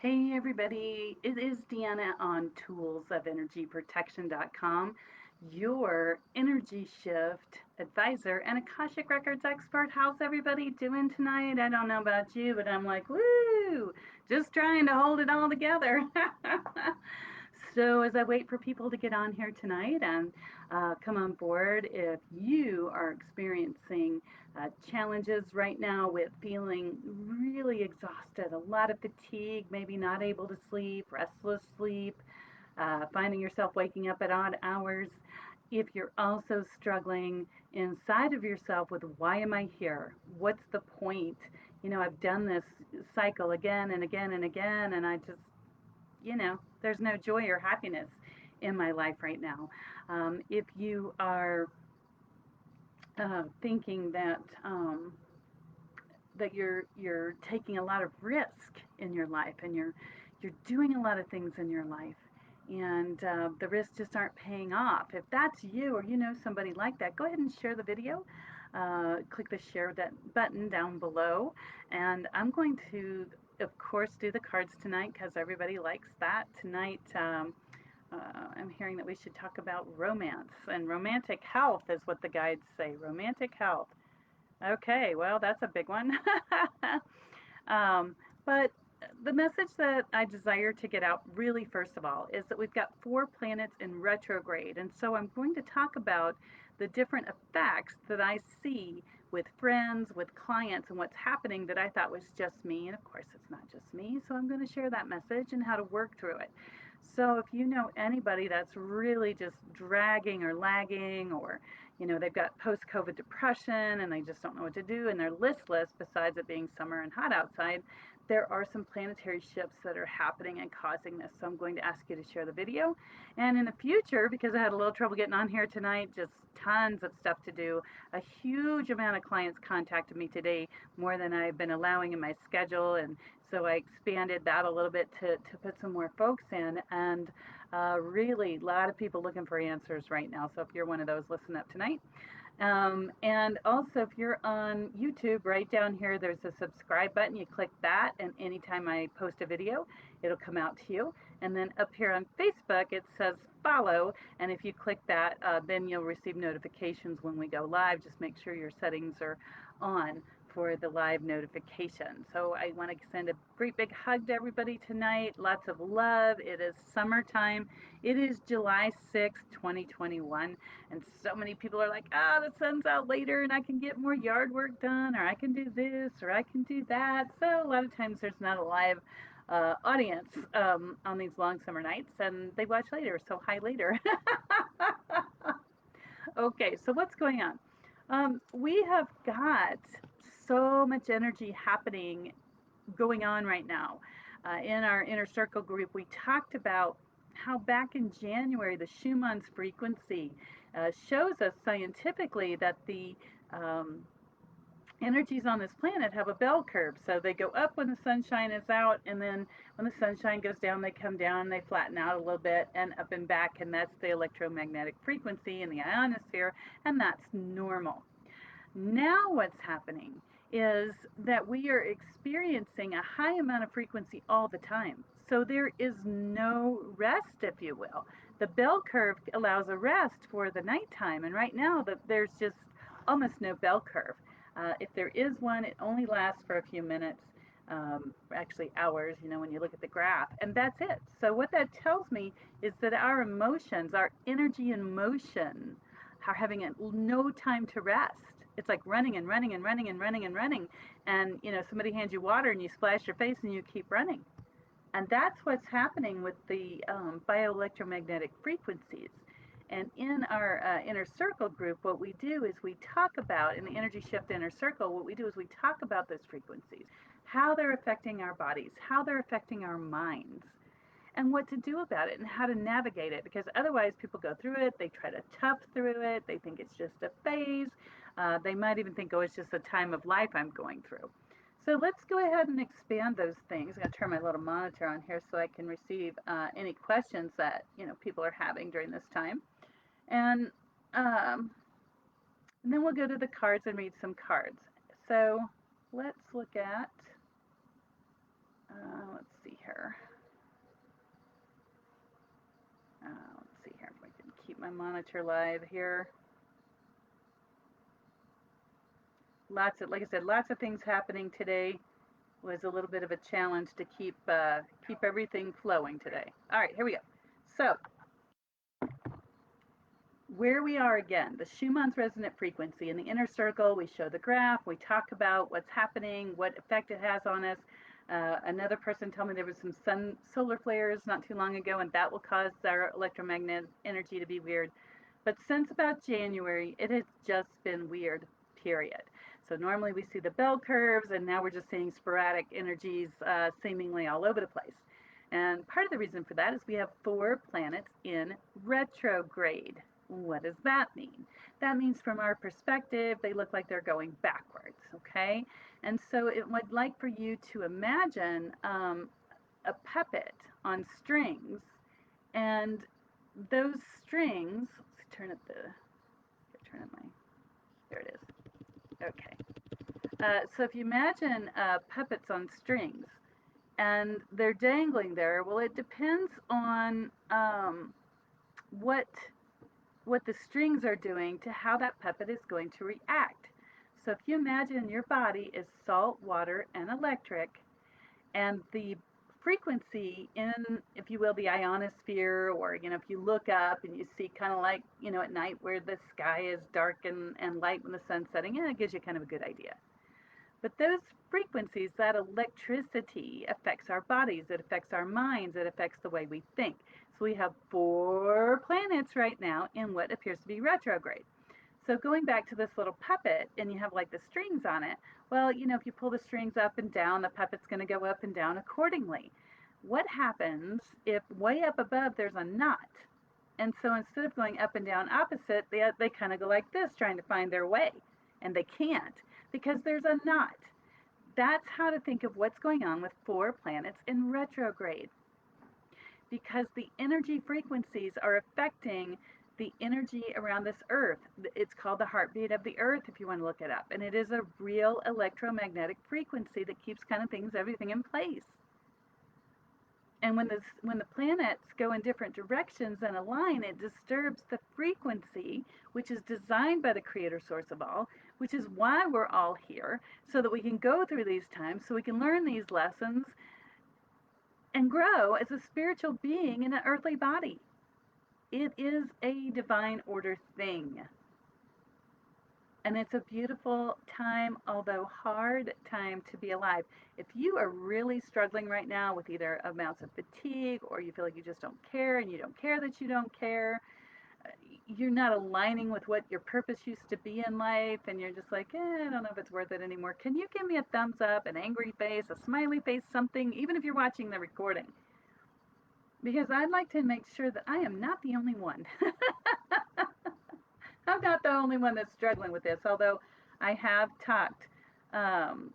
Hey everybody, it is Deanna on toolsofenergyprotection.com, your energy shift advisor and Akashic Records expert. How's everybody doing tonight? I don't know about you, but I'm like, woo, just trying to hold it all together. So, as I wait for people to get on here tonight and come on board, if you are experiencing challenges right now with feeling really exhausted, a lot of fatigue, maybe not able to sleep, restless sleep, finding yourself waking up at odd hours, if you're also struggling inside of yourself with why am I here? What's the point? I've done this cycle again and again and again, and I just there's no joy or happiness in my life right now. If you are thinking that you're taking a lot of risk in your life, and you're doing a lot of things in your life, and the risks just aren't paying off. If that's you, or you know somebody like that, go ahead and share the video. Click the share that button down below, and I'm going to, of course, do the cards tonight because everybody likes that tonight. I'm hearing that we should talk about romance, and romantic health is what the guides say. Romantic health. Okay, well, that's a big one. um, but the message that I desire to get out, really, first of all, is that we've got 4 planets in retrograde. And so I'm going to talk about the different effects that I see with friends, with clients, and what's happening that I thought was just me. And of course, it's not just me. So I'm going to share that message and how to work through it. So if you know anybody that's really just dragging or lagging, or they've got post-COVID depression and they just don't know what to do and they're listless, besides it being summer and hot outside, there are some planetary shifts that are happening and causing this. So I'm going to ask you to share the video. And in the future, because I had a little trouble getting on here tonight, just tons of stuff to do, a huge amount of clients contacted me today, more than I've been allowing in my schedule. And so I expanded that a little bit to put some more folks in. And really, a lot of people looking for answers right now. So if you're one of those, listen up tonight. And also, if you're on YouTube, right down here, there's a subscribe button. You click that, and anytime I post a video, it'll come out to you. And then up here on Facebook, it says follow. And if you click that, then you'll receive notifications when we go live. Just make sure your settings are on for the live notification. So I want to send a great big hug to everybody tonight. Lots of love. It is summertime. It is July 6th, 2021. And so many people are like, the sun's out later and I can get more yard work done, or I can do this, or I can do that. So a lot of times there's not a live audience on these long summer nights, and they watch later. So hi later. Okay, so what's going on? We have got so much energy happening going on right now. In our inner circle group, we talked about how back in January, the Schumann's frequency shows us scientifically that the energies on this planet have a bell curve. So they go up when the sunshine is out, and then when the sunshine goes down, they come down, they flatten out a little bit, and up and back, and that's the electromagnetic frequency in the ionosphere, and that's normal. Now what's happening is that we are experiencing a high amount of frequency all the time. So there is no rest, if you will. The bell curve allows a rest for the nighttime, and right now there's just almost no bell curve. If there is one, it only lasts for a few minutes, actually hours, when you look at the graph, and that's it. So what that tells me is that our emotions, our energy in motion, are having no time to rest. It's like running and running and running and running and running. And, somebody hands you water and you splash your face and you keep running. And that's what's happening with the bioelectromagnetic frequencies. And in our inner circle group, what we do is we talk about, in the energy shift inner circle, what we do is we talk about those frequencies, how they're affecting our bodies, how they're affecting our minds, and what to do about it and how to navigate it, because otherwise people go through it, they try to tough through it, they think it's just a phase, they might even think, oh, it's just a time of life I'm going through. So let's go ahead and expand those things. I'm going to turn my little monitor on here so I can receive any questions that people are having during this time, and um, and then we'll go to the cards and read some cards. So let's look at Let's see here. Let's see here if I can keep my monitor live here. Like I said, lots of things happening today. Was a little bit of a challenge to keep everything flowing today. All right, here we go. So where we are again, the Schumann's resonant frequency in the inner circle. We show the graph. We talk about what's happening, what effect it has on us. Another person told me there was some solar flares not too long ago, and that will cause our electromagnetic energy to be weird. But since about January, it has just been weird, period. So normally we see the bell curves, and now we're just seeing sporadic energies seemingly all over the place. And part of the reason for that is we have 4 planets in retrograde. What does that mean? That means from our perspective, they look like they're going backwards, okay? And so it would like for you to imagine a puppet on strings, and those strings, let's turn up my, there it is. Okay. So if you imagine puppets on strings and they're dangling there, well, it depends on what what the strings are doing to how that puppet is going to react. So if you imagine your body is salt, water, and electric, and the frequency in, if you will, the ionosphere, or if you look up and you see kind of like at night where the sky is dark and light when the sun's setting, it gives you kind of a good idea. But those frequencies, that electricity affects our bodies, it affects our minds, it affects the way we think. So we have 4 planets right now in what appears to be retrograde. So going back to this little puppet, and you have like the strings on it, well, if you pull the strings up and down, the puppet's going to go up and down accordingly. What happens if way up above there's a knot? And so instead of going up and down opposite, they kind of go like this, trying to find their way. And they can't because there's a knot. That's how to think of what's going on with 4 planets in retrograde, because the energy frequencies are affecting the energy around this earth. It's called the heartbeat of the earth if you want to look it up. And it is a real electromagnetic frequency that keeps kind of everything in place. And when the planets go in different directions and align, it disturbs the frequency, which is designed by the creator source of all, which is why we're all here, so that we can go through these times, so we can learn these lessons and grow as a spiritual being in an earthly body. It is a divine order thing. And it's a beautiful time, although hard time, to be alive. If you are really struggling right now with either amounts of fatigue, or you feel like you just don't care and you don't care that you don't care, you're not aligning with what your purpose used to be in life, and you're just like, I don't know if it's worth it anymore. Can you give me a thumbs up, an angry face, a smiley face, something, even if you're watching the recording? Because I'd like to make sure that I am not the only one. I'm not the only one that's struggling with this, although I have talked. Um,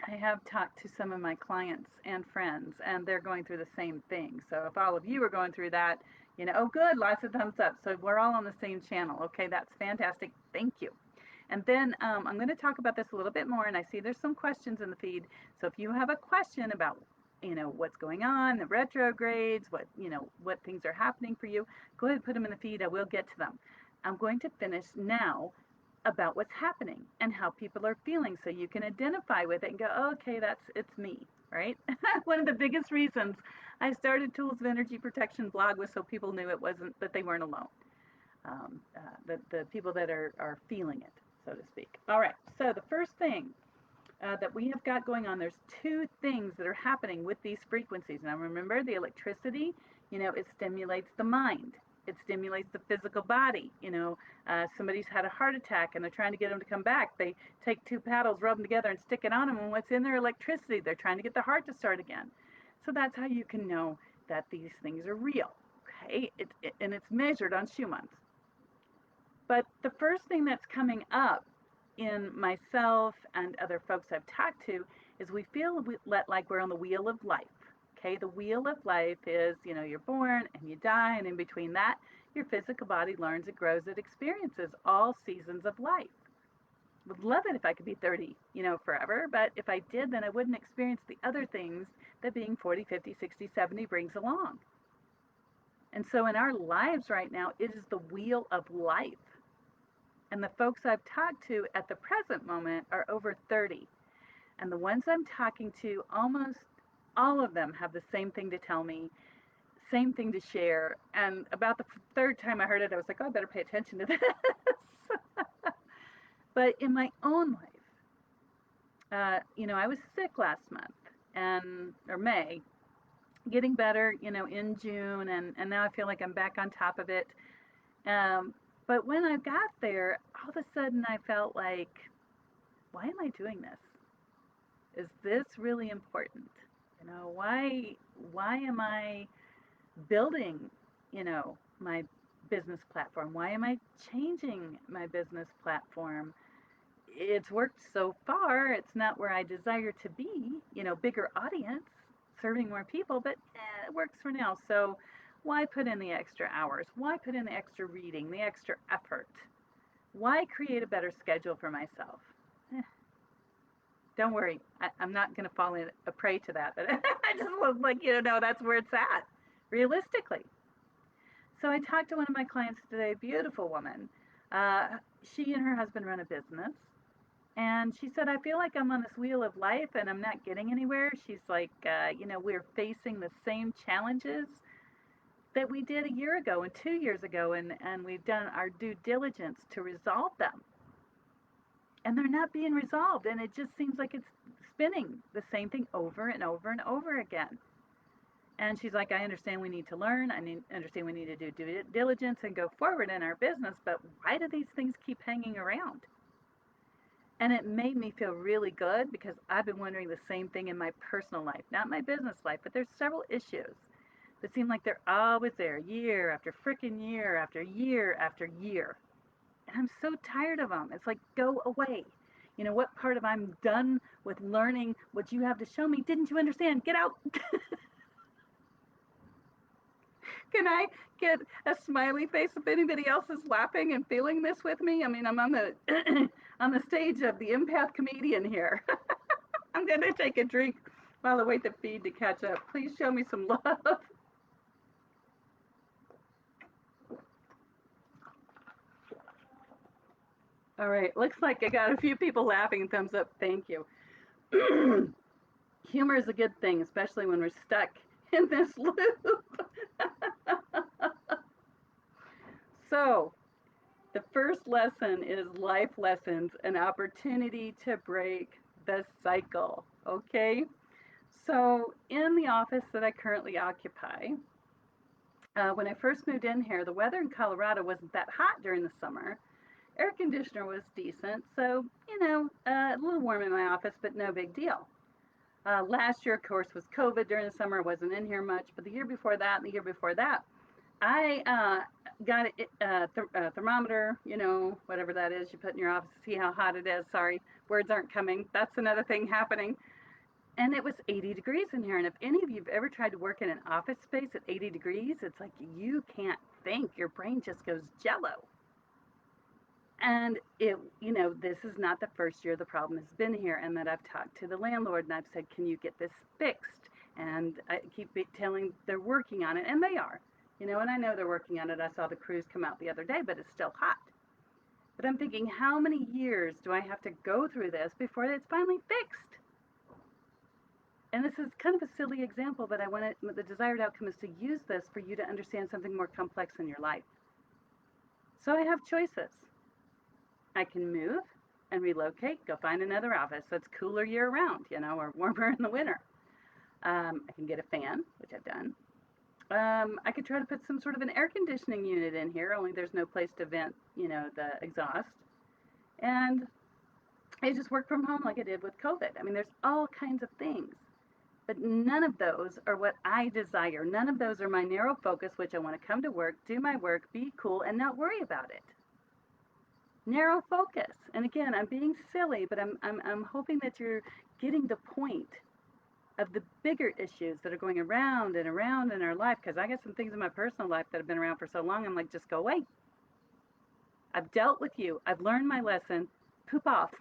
I have talked to some of my clients and friends, and they're going through the same thing. So if all of you are going through that, oh, good, lots of thumbs up. So we're all on the same channel. Okay, that's fantastic. Thank you. And then I'm going to talk about this a little bit more, and I see there's some questions in the feed. So if you have a question about, what's going on, the retrogrades, what things are happening for you, go ahead and put them in the feed. I will get to them. I'm going to finish now about what's happening and how people are feeling, so you can identify with it and go, oh, okay, it's me, right? One of the biggest reasons I started Tools of Energy Protection blog was so people knew that they weren't alone. The people that are feeling it, so to speak. All right, so the first thing that we have got going on, there's 2 things that are happening with these frequencies. Now remember, the electricity, it stimulates the mind. It stimulates the physical body. Somebody's had a heart attack and they're trying to get them to come back. They take 2 paddles, rub them together, and stick it on them, and what's in their electricity? They're trying to get the heart to start again. So that's how you can know that these things are real. Okay, and it's measured on Schumann's. But the first thing that's coming up in myself and other folks I've talked to is we feel like we're on the wheel of life. Okay, the wheel of life is, you're born and you die, and in between that, your physical body learns, it grows, it experiences all seasons of life. Would love it if I could be 30, forever, but if I did, then I wouldn't experience the other things that being 40, 50, 60, 70 brings along. And so in our lives right now, it is the wheel of life. And the folks I've talked to at the present moment are over 30. And the ones I'm talking to, almost all of them have the same thing to tell me, same thing to share. And about the third time I heard it, I was like, oh, I better pay attention to this. But in my own life, I was sick last month and or May, getting better, in June, and now I feel like I'm back on top of it. But when I got there, all of a sudden I felt like, why am I doing this? Is this really important? Why am I building, my business platform? Why am I changing my business platform? It's worked so far. It's not where I desire to be, bigger audience, serving more people, but it works for now. So why put in the extra hours? Why put in the extra reading, the extra effort? Why create a better schedule for myself? Eh, don't worry, I'm not going to fall in a prey to that, but I just was like, no, that's where it's at, realistically. So I talked to one of my clients today, beautiful woman. She and her husband run a business. And she said, I feel like I'm on this wheel of life and I'm not getting anywhere. She's like, we're facing the same challenges that we did a year ago and 2 years ago, and we've done our due diligence to resolve them. And they're not being resolved. And it just seems like it's spinning the same thing over and over and over again. And she's like, I understand we need to learn. Understand we need to do due diligence and go forward in our business. But why do these things keep hanging around? And it made me feel really good because I've been wondering the same thing in my personal life, not my business life, but there's several issues that seem like they're always there, year after freaking year after year after year. And I'm so tired of them. It's like, go away. What part of I'm done with learning what you have to show me? Didn't you understand? Get out. Can I get a smiley face if anybody else is laughing and feeling this with me? I mean, I'm on the on the stage of the empath comedian here. I'm gonna take a drink while I wait the feed to catch up. Please show me some love. All right, looks like I got a few people laughing. Thumbs up. Thank you. Humor is a good thing, especially when we're stuck in this loop. So, the first lesson is life lessons, an opportunity to break the cycle. Okay? So, in the office that I currently occupy, when I first moved in here, the weather in Colorado wasn't that hot during the summer. Air conditioner was decent, so, a little warm in my office, but no big deal. Last year, of course, was COVID during the summer. I wasn't in here much, but the year before that and the year before that, I got a thermometer, whatever that is you put in your office to see how hot it is. Sorry, words aren't coming. That's another thing happening. And it was 80 degrees in here. And if any of you have ever tried to work in an office space at 80 degrees, it's like you can't think. Your brain just goes jello. And this is not the first year the problem has been here, and that I've talked to the landlord and I've said, can you get this fixed? And I keep telling they're working on it, and they are. And I know they're working on it. I saw the crews come out the other day, but it's still hot. But I'm thinking, how many years do I have to go through this before it's finally fixed? And this is kind of a silly example, but I want the desired outcome is to use this for you to understand something more complex in your life. So I have choices. I can move and relocate, go find another office that's cooler year round, or warmer in the winter. I can get a fan, which I've done. I could try to put some sort of an air conditioning unit in here, only there's no place to vent, the exhaust. And I just work from home like I did with COVID. I mean, there's all kinds of things, but none of those are what I desire. None of those are my narrow focus, which I want to come to work, do my work, be cool, and not worry about it. Narrow focus. And again, I'm being silly, but I'm hoping that you're getting the point of the bigger issues that are going around and around in our life. Because I got some things in my personal life that have been around for so long, I'm like, just go away. I've dealt with you. I've learned my lesson. poop off.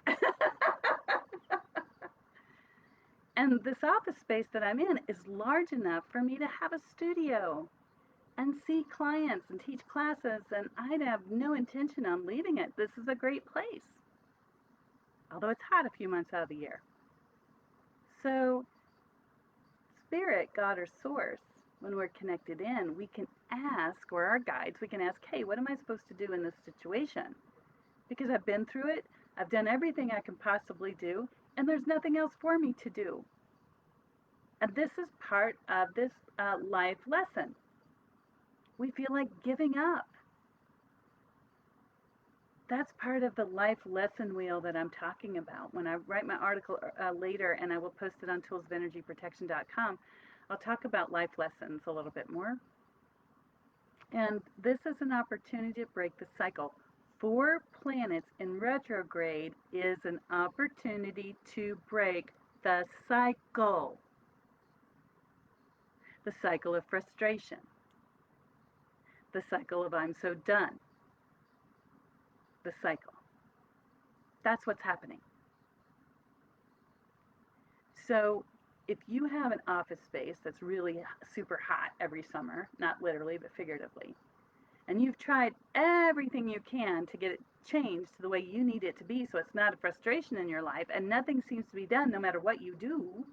And this office space that I'm in is large enough for me to have a studio and see clients and teach classes, and I'd have no intention on leaving it. This is a great place, although it's hot a few months out of the year. So, spirit, God, or source, when we're connected in, we can ask, or our guides, we can ask, hey, what am I supposed to do in this situation? Because I've been through it, I've done everything I can possibly do, and there's nothing else for me to do. And this is part of this life lesson. We feel like giving up. That's part of the life lesson wheel that I'm talking about. When I write my article later, and I will post it on toolsofenergyprotection.com, I'll talk about life lessons a little bit more. And this is an opportunity to break the cycle. 4 planets in retrograde is an opportunity to break the cycle. The cycle of frustration. The cycle of I'm so done. The cycle. That's what's happening. So if you have an office space that's really super hot every summer, not literally, but figuratively, and you've tried everything you can to get it changed to the way you need it to be so it's not a frustration in your life, and nothing seems to be done no matter what you do,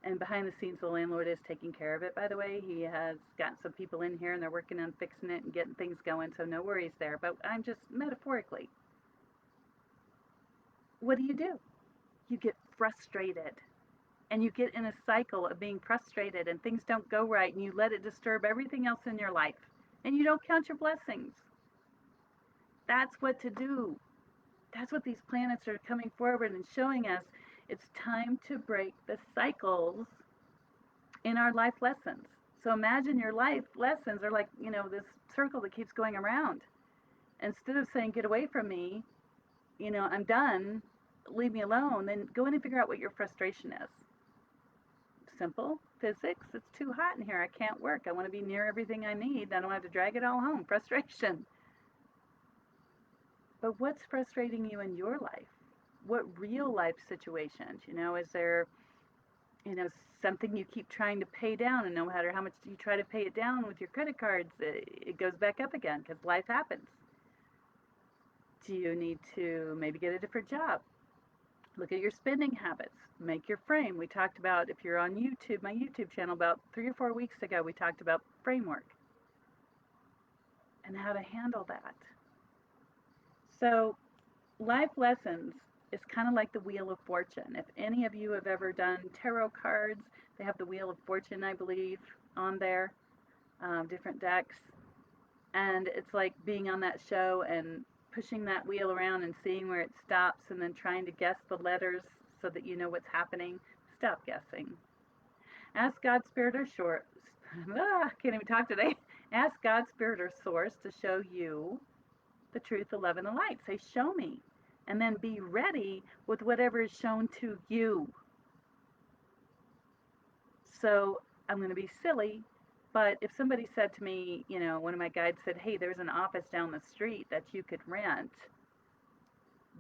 and behind the scenes the landlord is taking care of it, by the way. He has gotten some people in here and they're working on fixing it and getting things going, so no worries there. But I'm just metaphorically, what do? You get frustrated, and you get in a cycle of being frustrated and things don't go right, and you let it disturb everything else in your life, and you don't count your blessings. That's what to do. That's what these planets are coming forward and showing us. It's time to break the cycles in our life lessons. So imagine your life lessons are like, this circle that keeps going around. Instead of saying, get away from me, I'm done, leave me alone, then go in and figure out what your frustration is. Simple physics. It's too hot in here. I can't work. I want to be near everything I need. I don't have to drag it all home. Frustration. But what's frustrating you in your life? What real life situations? Is there, something you keep trying to pay down, and no matter how much you try to pay it down with your credit cards, it goes back up again because life happens. Do you need to maybe get a different job? Look at your spending habits. Make your frame. We talked about, if you're on YouTube, my YouTube channel, about 3 or 4 weeks ago, we talked about framework and how to handle that. So, life lessons is kind of like the Wheel of Fortune. If any of you have ever done tarot cards, they have the Wheel of Fortune, I believe, on there, different decks. And it's like being on that show and pushing that wheel around and seeing where it stops, and then trying to guess the letters so that you know what's happening. Stop guessing. Ask God, Spirit, or Source. Can't even talk today. Ask God, Spirit, or Source to show you the truth, the love, and the light. Say, show me. And then be ready with whatever is shown to you. So I'm going to be silly, but if somebody said to me, one of my guides said, hey, there's an office down the street that you could rent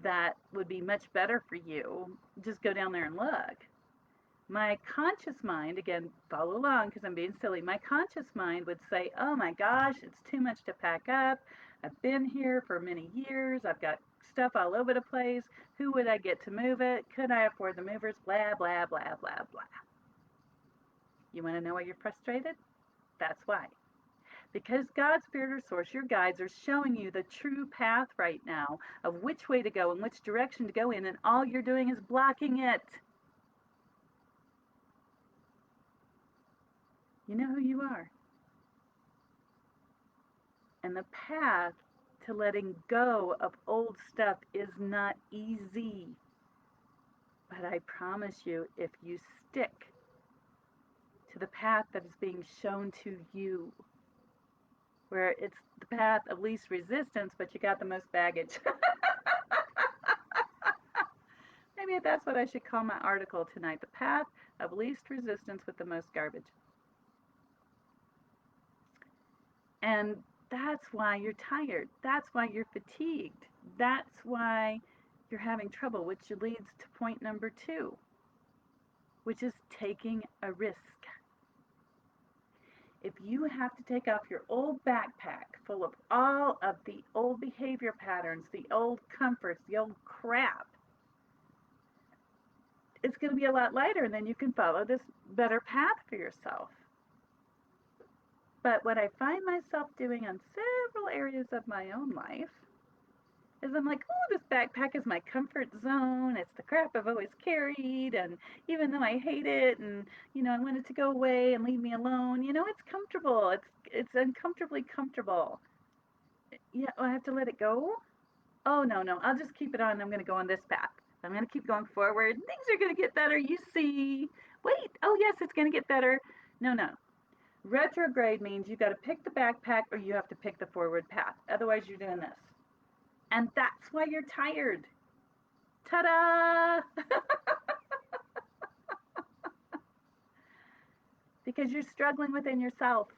that would be much better for you, just go down there and look. My conscious mind, again, follow along because I'm being silly, my conscious mind would say, oh my gosh, it's too much to pack up. I've been here for many years. I've got stuff all over the place. Who would I get to move it? Could I afford the movers? Blah, blah, blah, blah, blah. You want to know why you're frustrated? That's why. Because God, Spirit, or Source, your guides are showing you the true path right now of which way to go and which direction to go in, and all you're doing is blocking it. You know who you are. And the path to letting go of old stuff is not easy. But I promise you, if you stick to the path that is being shown to you, where it's the path of least resistance, but you got the most baggage. Maybe that's what I should call my article tonight, the path of least resistance with the most garbage. And That's why you're tired. That's why you're fatigued. That's why you're having trouble, which leads to point number two, which is taking a risk. If you have to take off your old backpack full of all of the old behavior patterns, the old comforts, the old crap, it's going to be a lot lighter, and then you can follow this better path for yourself. But what I find myself doing on several areas of my own life is I'm like, oh, this backpack is my comfort zone. It's the crap I've always carried. And even though I hate it and, I want it to go away and leave me alone, it's comfortable. It's uncomfortably comfortable. Yeah, I have to let it go? Oh, no, no. I'll just keep it on. I'm going to go on this path. I'm going to keep going forward. Things are going to get better. You see. Wait. Oh, yes, it's going to get better. No, no. Retrograde means you got to pick the backpack or you have to pick the forward path. Otherwise, you're doing this. And that's why you're tired. Ta-da! Because you're struggling within yourself.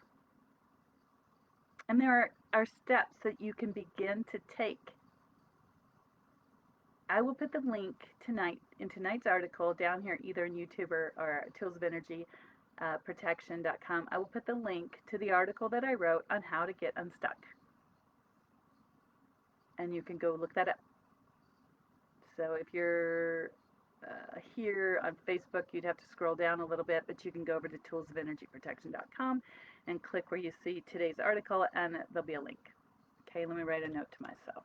And there are steps that you can begin to take. I will put the link tonight in tonight's article down here, either in YouTube or Tools of Energy Protection.com. I will put the link to the article that I wrote on how to get unstuck. And you can go look that up. So if you're here on Facebook, you'd have to scroll down a little bit, but you can go over to toolsofenergyprotection.com and click where you see today's article, and there'll be a link. Okay, let me write a note to myself.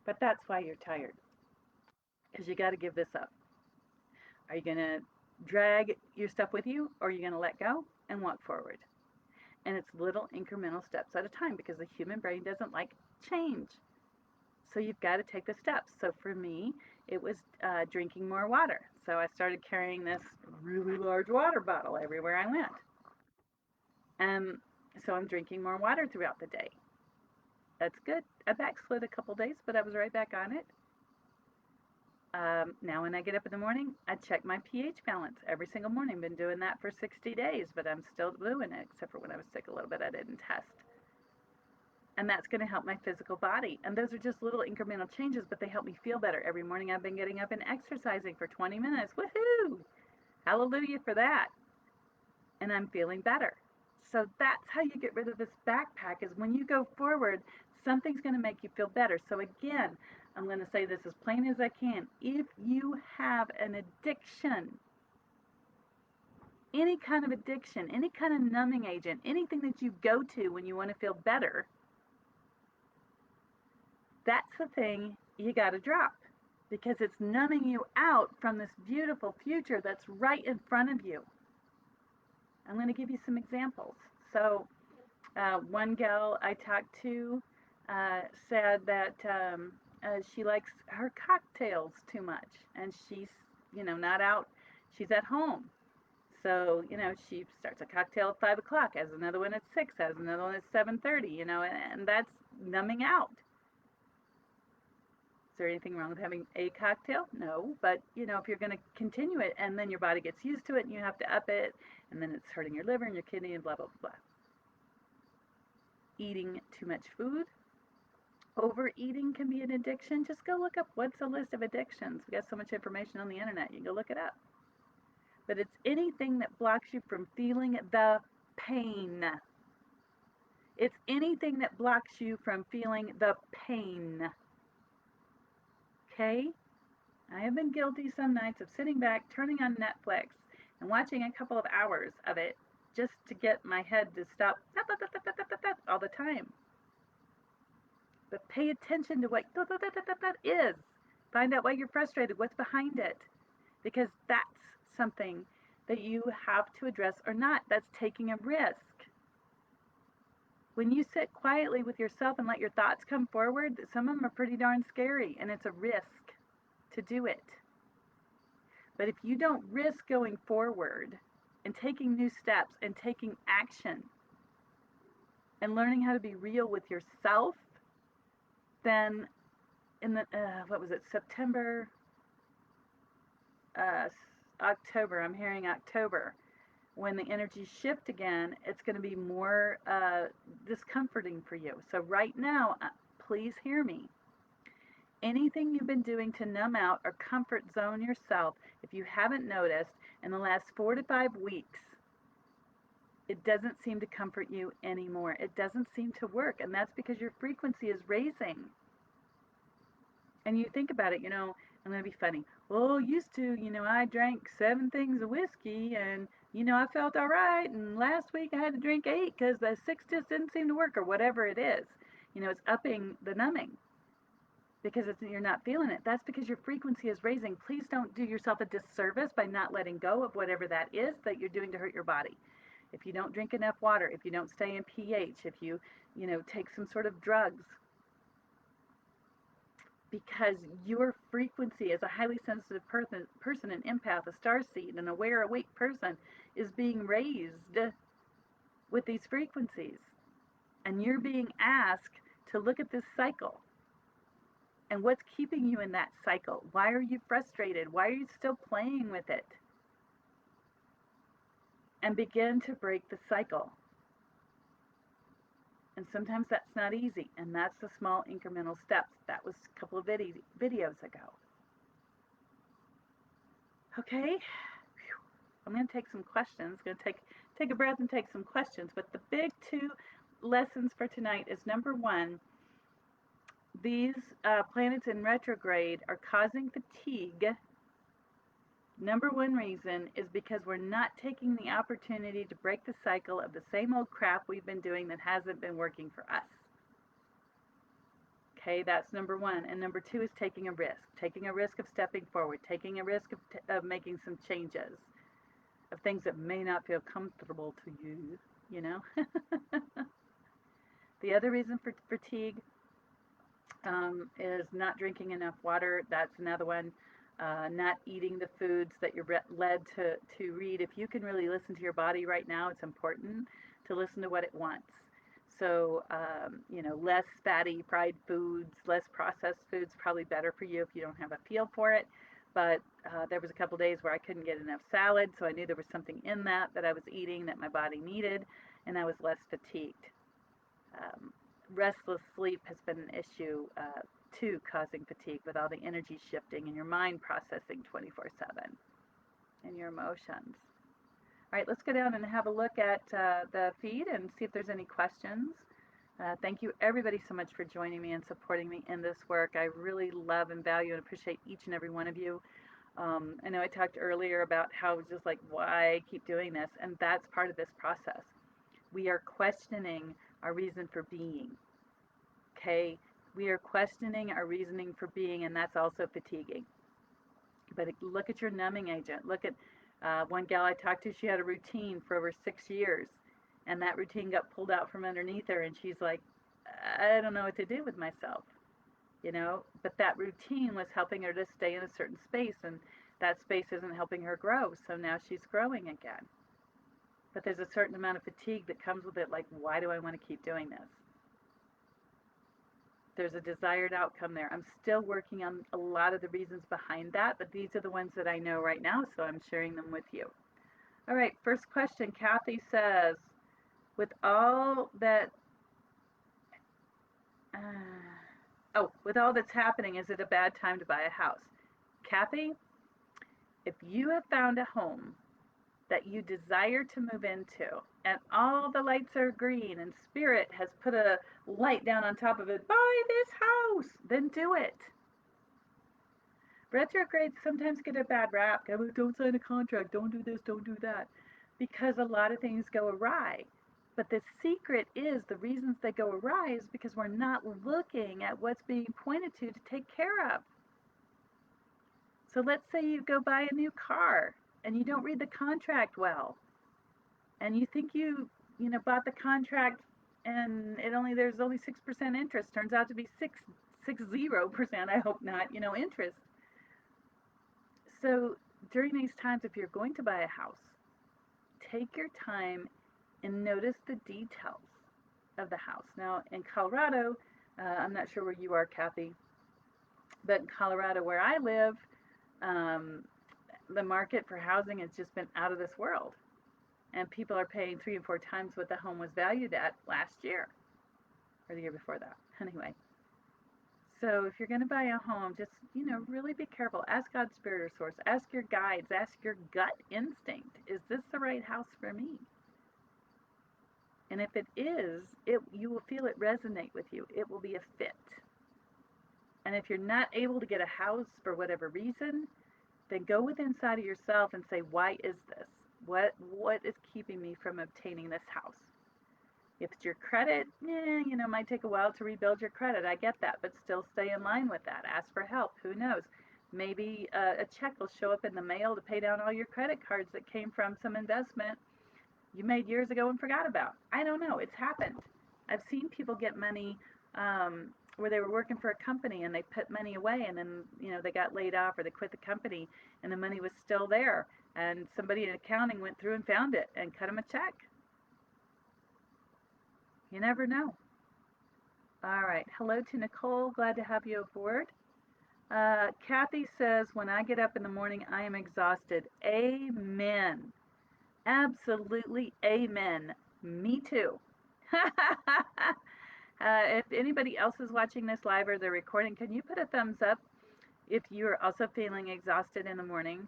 But that's why you're tired, because you got to give this up. Are you going to drag your stuff with you, or are you going to let go and walk forward? And it's little incremental steps at a time, because the human brain doesn't like change. So you've got to take the steps. So for me, it was drinking more water. So I started carrying this really large water bottle everywhere I went. So I'm drinking more water throughout the day. That's good. I backslid a couple days, but I was right back on it. Now when I get up in the morning, I check my pH balance every single morning. Been doing that for 60 days, but I'm still doing it, except for when I was sick a little bit, I didn't test. And that's going to help my physical body. And those are just little incremental changes, but they help me feel better. Every morning I've been getting up and exercising for 20 minutes. Woohoo! Hallelujah for that. And I'm feeling better. So that's how you get rid of this backpack, is when you go forward, something's going to make you feel better. So again, I'm going to say this as plain as I can. If you have an addiction, any kind of addiction, any kind of numbing agent, anything that you go to when you want to feel better, that's the thing you got to drop, because it's numbing you out from this beautiful future that's right in front of you. I'm going to give you some examples. So, one gal I talked to said that she likes her cocktails too much, and she's, not out. She's at home. So, she starts a cocktail at 5 o'clock, has another one at 6, has another one at 7:30, and that's numbing out. Is there anything wrong with having a cocktail? No, but if you're going to continue it and then your body gets used to it and you have to up it, and then it's hurting your liver and your kidney and blah, blah, blah. Eating too much food. Overeating can be an addiction. Just go look up what's a list of addictions. We got so much information on the internet. You can go look it up. But it's anything that blocks you from feeling the pain. It's anything that blocks you from feeling the pain. Okay? I have been guilty some nights of sitting back, turning on Netflix, and watching a couple of hours of it just to get my head to stop all the time. But pay attention to what is. Find out why you're frustrated, what's behind it. Because that's something that you have to address or not. That's taking a risk. When you sit quietly with yourself and let your thoughts come forward, some of them are pretty darn scary, and it's a risk to do it. But if you don't risk going forward and taking new steps and taking action and learning how to be real with yourself, then in the, what was it, September, October, I'm hearing October, when the energies shift again, it's going to be more discomforting for you. So, right now, please hear me. Anything you've been doing to numb out or comfort zone yourself, if you haven't noticed, in the last 4 to 5 weeks, it doesn't seem to comfort you anymore. It doesn't seem to work. And that's because your frequency is raising. And you think about it, I'm going to be funny. Well, used to, I drank 7 things of whiskey and, I felt all right. And last week I had to drink 8 because the 6 just didn't seem to work or whatever it is. It's upping the numbing because you're not feeling it. That's because your frequency is raising. Please don't do yourself a disservice by not letting go of whatever that is that you're doing to hurt your body. If you don't drink enough water, if you don't stay in pH, if you, take some sort of drugs, because your frequency as a highly sensitive person, an empath, a starseed, an aware, awake person is being raised with these frequencies. And you're being asked to look at this cycle. And what's keeping you in that cycle? Why are you frustrated? Why are you still playing with it? And begin to break the cycle. And sometimes that's not easy. And that's the small incremental steps. That was a couple of videos ago. Okay? I'm going to take some questions. I'm going to take a breath and take some questions. But the big 2 lessons for tonight is number 1, these planets in retrograde are causing fatigue. Number 1 reason is because we're not taking the opportunity to break the cycle of the same old crap we've been doing that hasn't been working for us. Okay, that's number 1. And number 2 is taking a risk of stepping forward, taking a risk of making some changes, of things that may not feel comfortable to you, The other reason for fatigue is not drinking enough water. That's another one. Not eating the foods that you're led to read. If you can really listen to your body right now, it's important to listen to what it wants. So, less fatty, fried foods, less processed foods, probably better for you if you don't have a feel for it. But there was a couple days where I couldn't get enough salad, so I knew there was something in that I was eating that my body needed, and I was less fatigued. Restless sleep has been an issue too, causing fatigue with all the energy shifting and your mind processing 24/7 and your emotions. All right, let's go down and have a look at the feed and see if there's any questions. Thank you everybody so much for joining me and supporting me in this work. I really love and value and appreciate each and every one of you. I know I talked earlier about how just like why I keep doing this, and that's part of this process. We are questioning our reason for being. Okay, we are questioning our reasoning for being, and that's also fatiguing. But look at your numbing agent. Look at one gal I talked to, she had a routine for over 6 years, and that routine got pulled out from underneath her, and she's like, I don't know what to do with myself, But that routine was helping her to stay in a certain space, and that space isn't helping her grow, so now she's growing again. But there's a certain amount of fatigue that comes with it, like, why do I want to keep doing this? There's a desired outcome there. I'm still working on a lot of the reasons behind that, but these are the ones that I know right now, so I'm sharing them with you. All right, first question. Kathy says, with all that, with all that's happening, is it a bad time to buy a house? Kathy, if you have found a home that you desire to move into, and all the lights are green, and Spirit has put a light down on top of it, buy this house, then do it. Retrogrades sometimes get a bad rap. Don't sign a contract, don't do this, don't do that, because a lot of things go awry. But the secret is the reasons they go awry is because we're not looking at what's being pointed to take care of. So let's say you go buy a new car and you don't read the contract well, and you think you bought the contract and there's only 6% interest. Turns out to be 60%. I hope not. Interest. So during these times, if you're going to buy a house, take your time and notice the details of the house. Now, in Colorado, I'm not sure where you are, Kathy, but in Colorado, where I live, the market for housing has just been out of this world, and people are paying 3 and 4 times what the home was valued at last year or the year before that. Anyway, so if you're going to buy a home, just really be careful. Ask God's spirit or source. Ask your guides. Ask your gut instinct. Is this the right house for me? And if it is, you will feel it resonate with you. It will be a fit. And if you're not able to get a house for whatever reason, then go within inside of yourself and say, why is this? What is keeping me from obtaining this house? If it's your credit, it might take a while to rebuild your credit. I get that, but still stay in line with that. Ask for help. Who knows? Maybe a check will show up in the mail to pay down all your credit cards that came from some investment you made years ago and forgot about. I don't know. It's happened. I've seen people get money where they were working for a company and they put money away, and then they got laid off or they quit the company and the money was still there, and somebody in accounting went through and found it and cut them a check. You never know. All right. Hello to Nicole. Glad to have you aboard. Kathy says, when I get up in the morning, I am exhausted. Amen. Absolutely amen. Me too. If anybody else is watching this live or the recording, can you put a thumbs up if you're also feeling exhausted in the morning?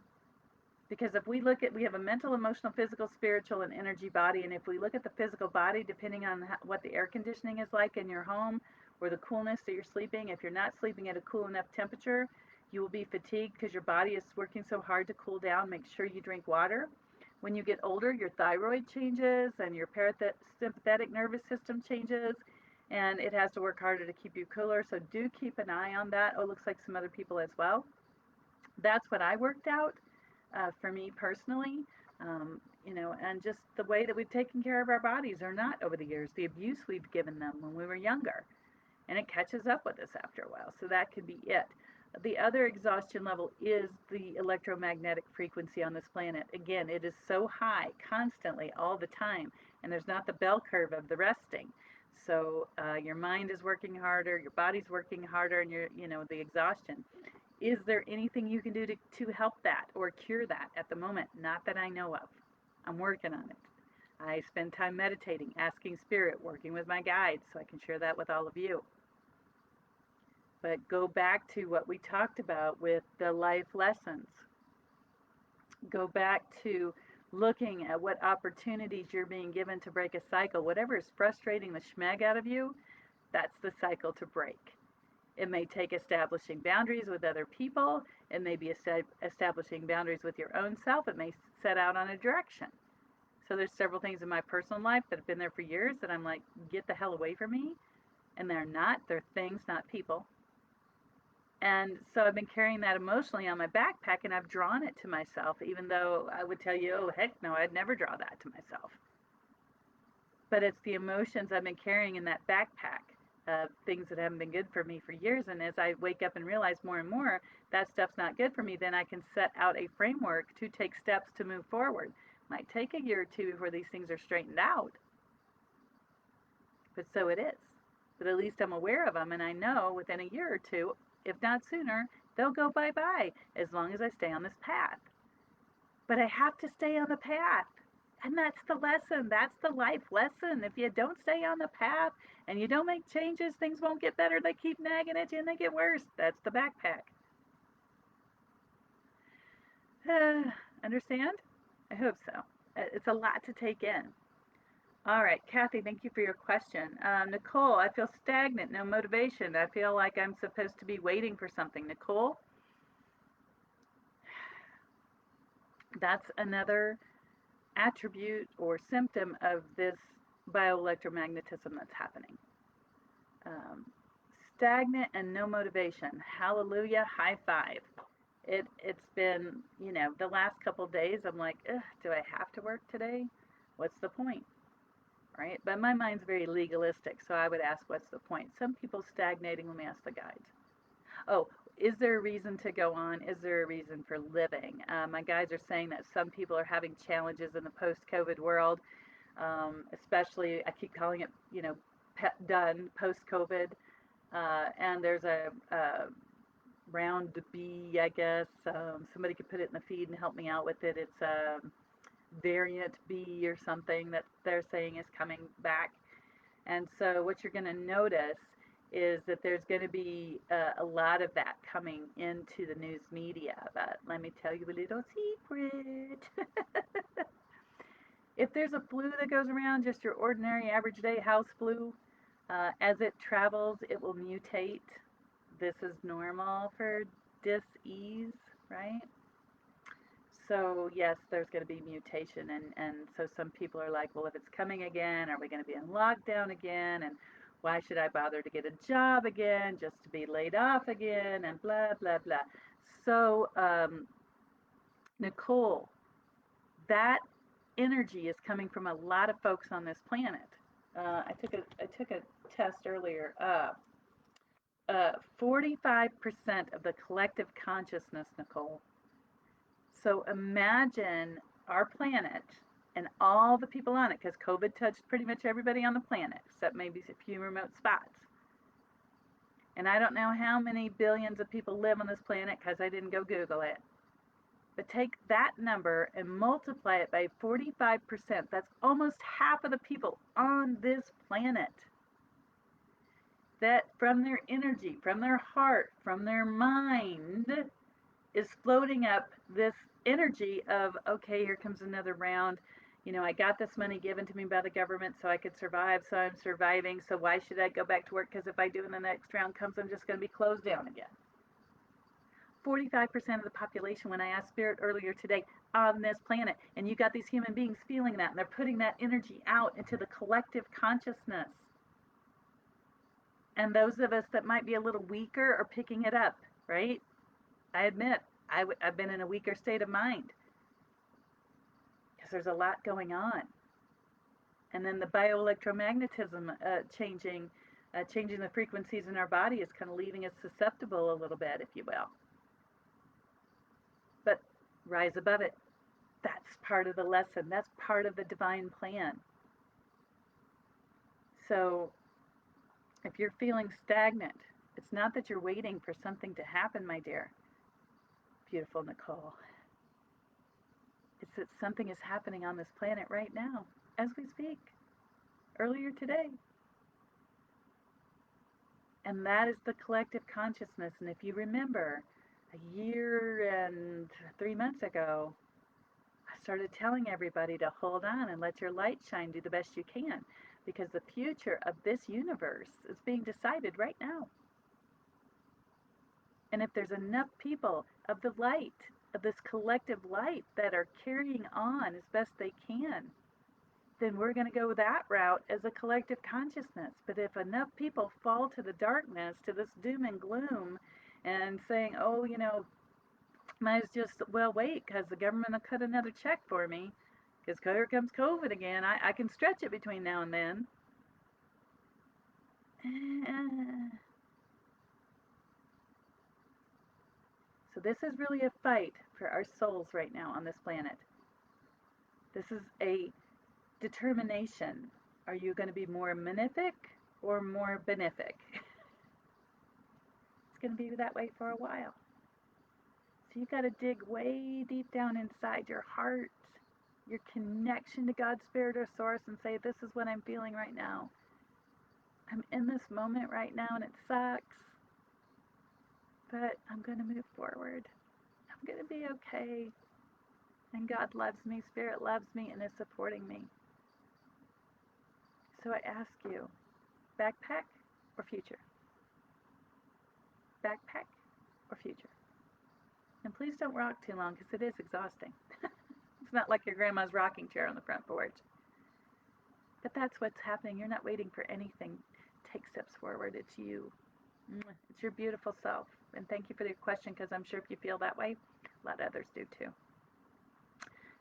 Because if we have a mental, emotional, physical, spiritual, and energy body. And if we look at the physical body, depending on what the air conditioning is like in your home or the coolness that you're sleeping, if you're not sleeping at a cool enough temperature, you will be fatigued because your body is working so hard to cool down. Make sure you drink water. When you get older, your thyroid changes and your parasympathetic nervous system changes, and it has to work harder to keep you cooler. So do keep an eye on that. Oh, looks like some other people as well. That's what I worked out for me personally. And just the way that we've taken care of our bodies or not over the years, the abuse we've given them when we were younger, and it catches up with us after a while. So that could be it. The other exhaustion level is the electromagnetic frequency on this planet. Again, it is so high constantly all the time, and there's not the bell curve of the resting. So your mind is working harder, your body's working harder, and the exhaustion. Is there anything you can do to help that or cure that at the moment? Not that I know of. I'm working on it. I spend time meditating, asking spirit, working with my guides so I can share that with all of you. But go back to what we talked about with the life lessons. Go back to looking at what opportunities you're being given to break a cycle. Whatever is frustrating the schmeg out of you, that's the cycle to break. It may take establishing boundaries with other people. It may be establishing boundaries with your own self. It may set out on a direction. So there's several things in my personal life that have been there for years that I'm like, get the hell away from me. And they're not. They're things, not people. And so I've been carrying that emotionally on my backpack, and I've drawn it to myself, even though I would tell you, oh, heck no, I'd never draw that to myself. But it's the emotions I've been carrying in that backpack, things that haven't been good for me for years. And as I wake up and realize more and more that stuff's not good for me, then I can set out a framework to take steps to move forward. Might take a year or two before these things are straightened out, but so it is. But at least I'm aware of them, and I know within a year or two, if not sooner, they'll go bye-bye as long as I stay on this path. But I have to stay on the path. And that's the lesson. That's the life lesson. If you don't stay on the path and you don't make changes, things won't get better. They keep nagging at you and they get worse. That's the backpack. Understand? I hope so. It's a lot to take in. All right, Kathy, thank you for your question. Nicole, I feel stagnant, no motivation. I feel like I'm supposed to be waiting for something. Nicole, that's another attribute or symptom of this bioelectromagnetism that's happening. Stagnant and no motivation. Hallelujah, high five. It's been, the last couple of days, I'm like, do I have to work today? What's the point? Right? But my mind's very legalistic, so I would ask, what's the point? Some people stagnating. Let me ask the guides. Oh, is there a reason to go on? Is there a reason for living? My guides are saying that some people are having challenges in the post-COVID world, especially, I keep calling it, done, post-COVID. And there's round B, I guess. Somebody could put it in the feed and help me out with it. It's variant B or something that they're saying is coming back. And so what you're going to notice is that there's going to be a lot of that coming into the news media. But let me tell you a little secret. If there's a flu that goes around, just your ordinary average day house flu, as it travels, it will mutate. This is normal for dis-ease, right? So yes, there's going to be mutation, and so some people are like, well, if it's coming again, are we going to be in lockdown again? And why should I bother to get a job again just to be laid off again? And blah blah blah. So Nicole, that energy is coming from a lot of folks on this planet. I took a test earlier. 45% of the collective consciousness, Nicole. So imagine our planet and all the people on it, because COVID touched pretty much everybody on the planet, except maybe a few remote spots. And I don't know how many billions of people live on this planet because I didn't go Google it. But take that number and multiply it by 45%. That's almost half of the people on this planet. That from their energy, from their heart, from their mind, is floating up this energy of, okay, here comes another round. You know, I got this money given to me by the government so I could survive, so I'm surviving. So why should I go back to work? Because if I do and the next round comes, I'm just going to be closed down again. 45% of the population, when I asked Spirit earlier today, on this planet, and you got these human beings feeling that, and they're putting that energy out into the collective consciousness. And those of us that might be a little weaker are picking it up, right? I admit, I've been in a weaker state of mind because there's a lot going on. And then the bioelectromagnetism changing the frequencies in our body is kind of leaving us susceptible a little bit, if you will. But rise above it. That's part of the lesson. That's part of the divine plan. So if you're feeling stagnant, it's not that you're waiting for something to happen, my dear, beautiful Nicole. It's that something is happening on this planet right now, as we speak, earlier today. And that is the collective consciousness. And if you remember, a year and 3 months ago, I started telling everybody to hold on and let your light shine, do the best you can, because the future of this universe is being decided right now. And if there's enough people of the light, of this collective light, that are carrying on as best they can, then we're going to go that route as a collective consciousness. But if enough people fall to the darkness, to this doom and gloom, and saying, oh, you know, might as just, well, wait, because the government will cut another check for me, because here comes COVID again. I can stretch it between now and then. So this is really a fight for our souls right now on this planet. This is a determination. Are you going to be more malefic or more benefic? It's going to be that way for a while. So you've got to dig way deep down inside your heart, your connection to God's Spirit or Source, and say, this is what I'm feeling right now. I'm in this moment right now and it sucks, but I'm going to move forward. I'm going to be okay. And God loves me, Spirit loves me, and is supporting me. So I ask you, backpack or future? Backpack or future? And please don't rock too long because it is exhausting. It's not like your grandma's rocking chair on the front porch. But that's what's happening. You're not waiting for anything. Take steps forward. It's you. It's your beautiful self. And thank you for the question, because I'm sure if you feel that way, a lot of others do too.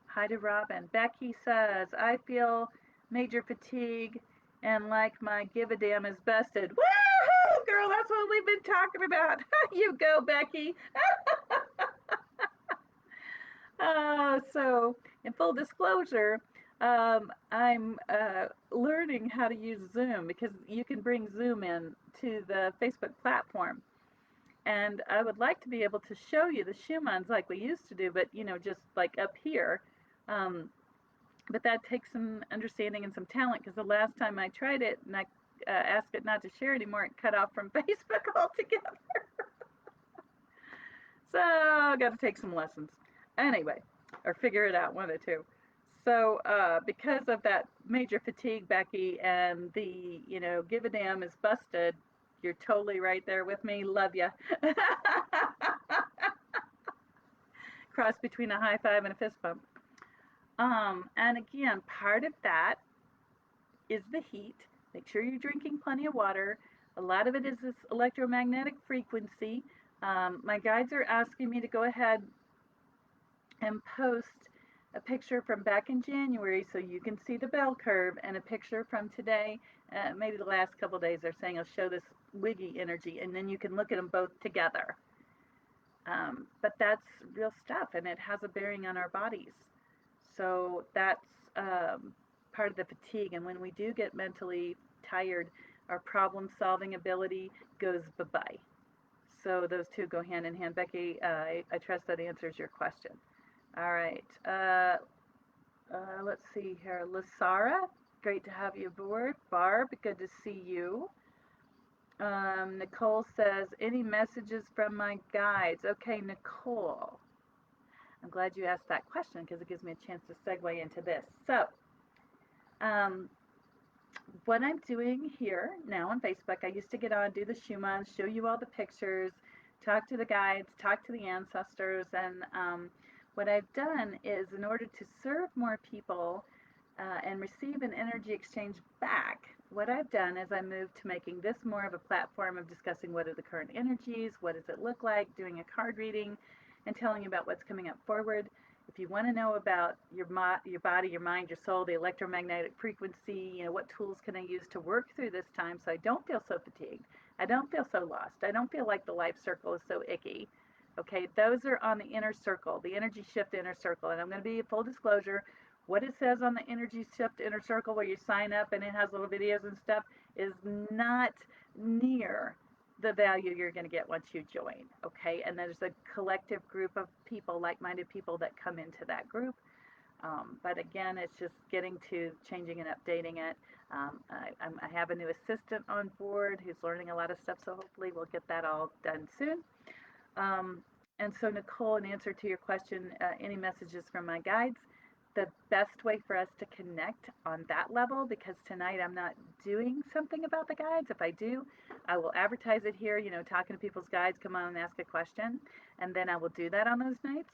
Hi to Robin. Becky says, I feel major fatigue and like my give a damn is busted. Woohoo, girl, that's what we've been talking about. You go, Becky. So, in full disclosure, I'm learning how to use Zoom, because you can bring Zoom in to the Facebook platform. And I would like to be able to show you the Schumanns like we used to do, but just like up here. Um, but that takes some understanding and some talent because the last time I tried it and I asked it not to share anymore, it cut off from Facebook altogether. So I got to take some lessons. Anyway, or figure it out, one of the two. So because of that major fatigue, Becky, and the, give a damn is busted, you're totally right there with me. Love ya. Cross between a high five and a fist bump. And again, part of that is the heat. Make sure you're drinking plenty of water. A lot of it is this electromagnetic frequency. My guides are asking me to go ahead and post a picture from back in January so you can see the bell curve and a picture from today. Maybe the last couple days they're saying I'll show this wiggy energy and then you can look at them both together. But that's real stuff and it has a bearing on our bodies. So that's part of the fatigue. And when we do get mentally tired, our problem solving ability goes bye bye. So those two go hand in hand. Becky, I trust that answers your question. All right. Let's see here. Lasara, great to have you aboard. Barb, good to see you. Nicole says, any messages from my guides? Okay, Nicole. I'm glad you asked that question because it gives me a chance to segue into this. So, um, what I'm doing here now on Facebook, I used to get on, do the Schumann, show you all the pictures, talk to the guides, talk to the ancestors, and what I've done is in order to serve more people and receive an energy exchange back, what I've done is I moved to making this more of a platform of discussing what are the current energies, what does it look like, doing a card reading, and telling you about what's coming up forward. If you want to know about your body, your mind, your soul, the electromagnetic frequency, what tools can I use to work through this time so I don't feel so fatigued, I don't feel so lost, I don't feel like the life circle is so icky. Okay, those are on the inner circle, the energy shift inner circle, and I'm going to be full disclosure. What it says on the energy shift inner circle, where you sign up and it has little videos and stuff, is not near the value you're going to get once you join. Okay, and there's a collective group of people, like-minded people, that come into that group. But again, it's just getting to changing and updating it. I have a new assistant on board who's learning a lot of stuff, so hopefully we'll get that all done soon. Um, and so, Nicole, in answer to your question, any messages from my guides? The best way for us to connect on that level, because tonight I'm not doing something about the guides. If I do, I will advertise it here, talking to people's guides, come on and ask a question, and then I will do that on those nights.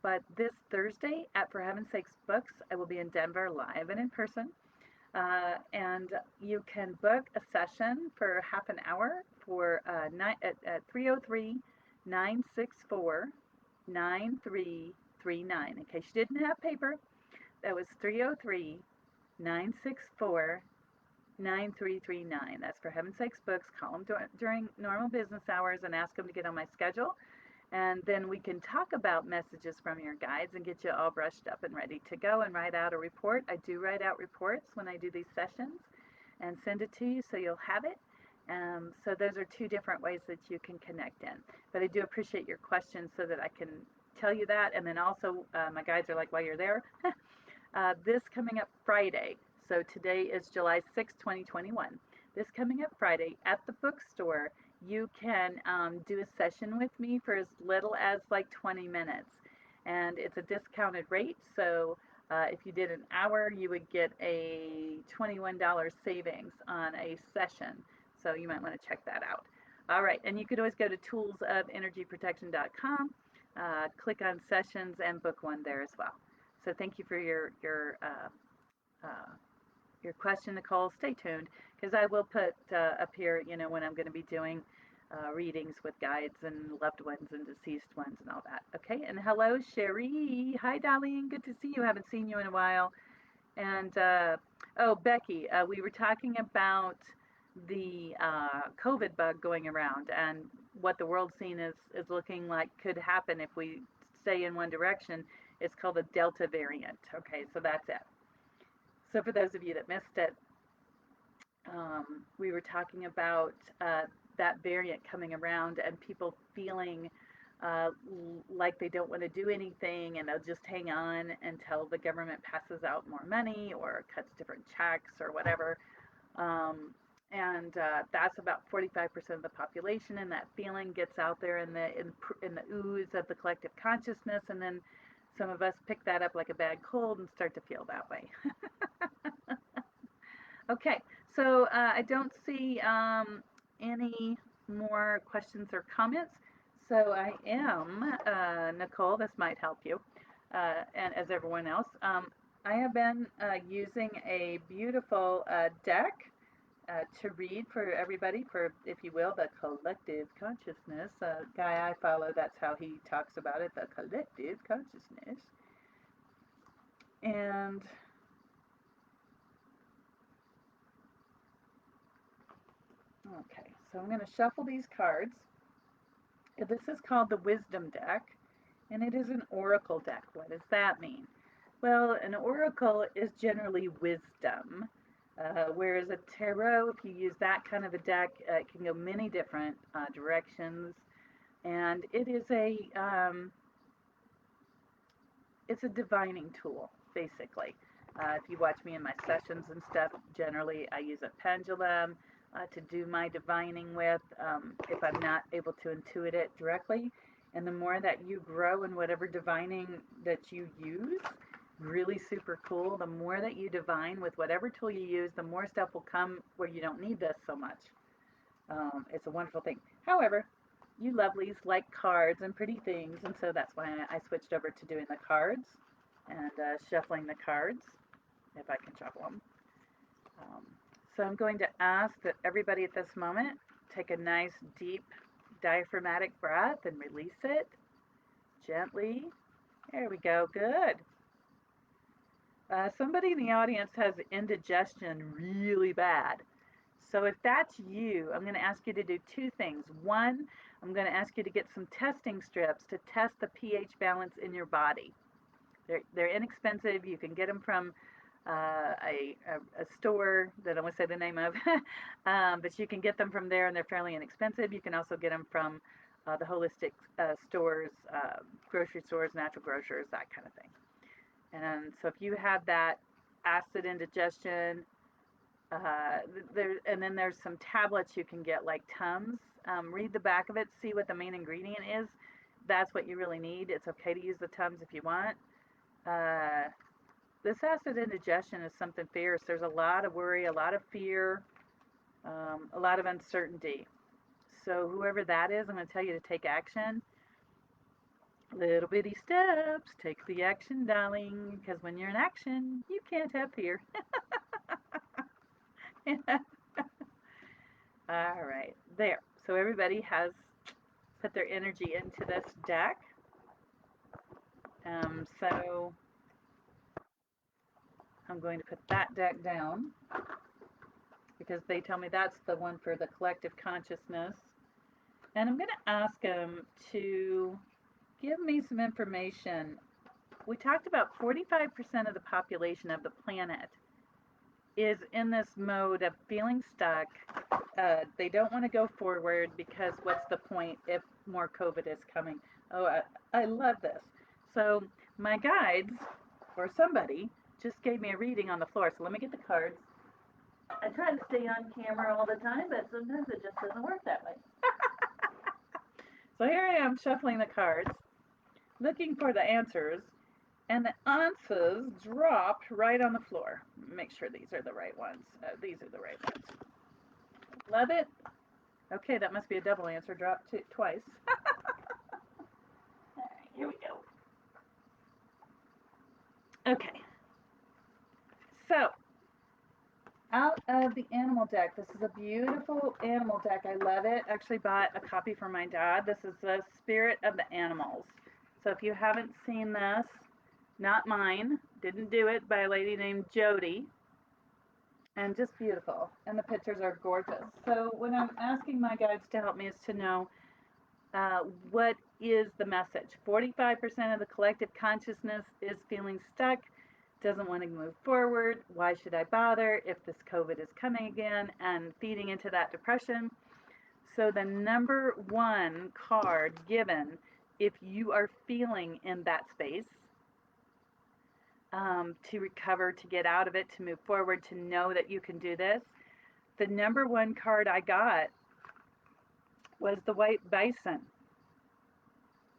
But this Thursday at For Heaven's Sakes Books, I will be in Denver live and in person. And you can book a session for half an hour for at 303 964 9339. In case you didn't have paper, that was 303 964 9339. That's For Heaven's Sakes Books. Call them during normal business hours and ask them to get on my schedule. And then we can talk about messages from your guides and get you all brushed up and ready to go and write out a report. I do write out reports when I do these sessions and send it to you so you'll have it. So those are two different ways that you can connect in. But I do appreciate your questions so that I can tell you that. And then also my guides are like, while you're there, this coming up Friday. So today is July 6, 2021. This coming up Friday at the bookstore, you can do a session with me for as little as like 20 minutes. And it's a discounted rate. So if you did an hour, you would get a $21 savings on a session. So you might want to check that out. All right. And you could always go to toolsofenergyprotection.com, click on sessions, and book one there as well. So thank you for your question, Nicole. Stay tuned because I will put up here, when I'm going to be doing readings with guides and loved ones and deceased ones and all that. Okay. And hello, Sherry. Hi, Darlene. Good to see you. Haven't seen you in a while. And oh, Becky, we were talking about the COVID bug going around and what the world scene is looking like could happen if we stay in one direction. It's called the Delta variant. Okay, so that's it. So for those of you that missed it, we were talking about that variant coming around and people feeling like they don't want to do anything and they'll just hang on until the government passes out more money or cuts different checks or whatever. Um, and that's about 45% of the population, and that feeling gets out there in the ooze of the collective consciousness, and then some of us pick that up like a bad cold and start to feel that way. Okay, so I don't see any more questions or comments. So I am, Nicole, this might help you, and as everyone else. I have been using a beautiful deck to read for everybody, for, if you will, the collective consciousness. Guy I follow, that's how he talks about it, the collective consciousness. And okay, so I'm going to shuffle these cards. This is called the Wisdom deck, and it is an oracle deck. What does that mean? Well, an oracle is generally wisdom, whereas a tarot, if you use that kind of a deck, it can go many different directions, and it's a divining tool, basically. If you watch me in my sessions and stuff, generally I use a pendulum to do my divining with if I'm not able to intuit it directly. And the more that you grow in whatever divining that you use, really super cool. The more that you divine with whatever tool you use, the more stuff will come where you don't need this so much. It's a wonderful thing. However, you lovelies like cards and pretty things, and so that's why I switched over to doing the cards and shuffling the cards, if I can shuffle them. So I'm going to ask that everybody at this moment take a nice deep diaphragmatic breath and release it gently. There we go, good. Somebody in the audience has indigestion really bad. So if that's you, I'm going to ask you to do two things. One, I'm going to ask you to get some testing strips to test the pH balance in your body. They're inexpensive. You can get them from a store that I won't say the name of, but you can get them from there, and they're fairly inexpensive. You can also get them from the holistic stores, grocery stores, natural grocers, that kind of thing. And so if you have that acid indigestion, and then there's some tablets you can get, like Tums. Read the back of it, see what the main ingredient is. That's what you really need. It's okay to use the Tums if you want. This acid indigestion is something fierce. There's a lot of worry, a lot of fear, a lot of uncertainty. So whoever that is, I'm going to tell you to take action. Little bitty steps. Take the action, darling, because when you're in action, you can't have fear. All right, there. So everybody has put their energy into this deck. So I'm going to put that deck down because they tell me that's the one for the collective consciousness. And I'm going to ask them to give me some information. We talked about 45% of the population of the planet is in this mode of feeling stuck. They don't want to go forward because what's the point if more COVID is coming? Oh, I love this. So my guides, or somebody, just gave me a reading on the floor. So let me get the cards. I try to stay on camera all the time, but sometimes it just doesn't work that way. So here I am shuffling the cards, looking for the answers, and the answers dropped right on the floor. Make sure these are the right ones. These are the right ones. Love it. Okay, that must be a double answer. Dropped twice. All right, here we go. Okay. So, out of the animal deck, this is a beautiful animal deck. I love it. Actually bought a copy for my dad. This is the Spirit of the Animals. So if you haven't seen this, not mine, didn't do it, by a lady named Jody. And just beautiful. And the pictures are gorgeous. So what I'm asking my guides to help me is to know what is the message. 45% of the collective consciousness is feeling stuck, doesn't want to move forward. Why should I bother if this COVID is coming again and feeding into that depression? So the number one card given, if you are feeling in that space, to recover, to get out of it, to move forward, to know that you can do this, the number one card I got was the white bison.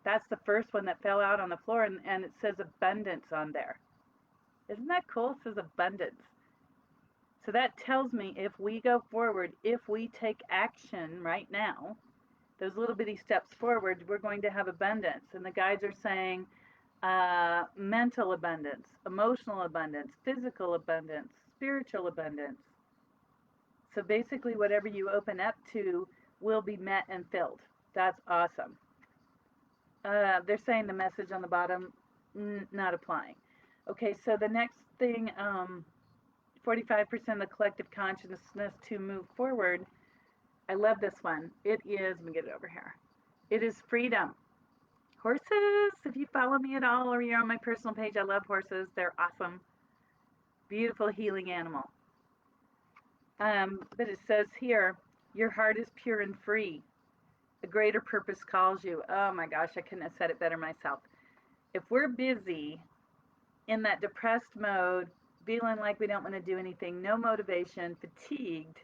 That's the first one that fell out on the floor, and it says abundance on there. Isn't that cool? It says abundance. So that tells me if we go forward, if we take action right now, those little bitty steps forward, we're going to have abundance. And the guides are saying mental abundance, emotional abundance, physical abundance, spiritual abundance. So basically, whatever you open up to will be met and filled. That's awesome. They're saying the message on the bottom, not applying. Okay, so the next thing, 45% of the collective consciousness to move forward. I love this one. It is, let me get it over here. It is freedom. Horses, if you follow me at all or you're on my personal page, I love horses. They're awesome. Beautiful healing animal. But it says here, your heart is pure and free. A greater purpose calls you. Oh my gosh, I couldn't have said it better myself. If we're busy in that depressed mode, feeling like we don't want to do anything, no motivation, fatigued,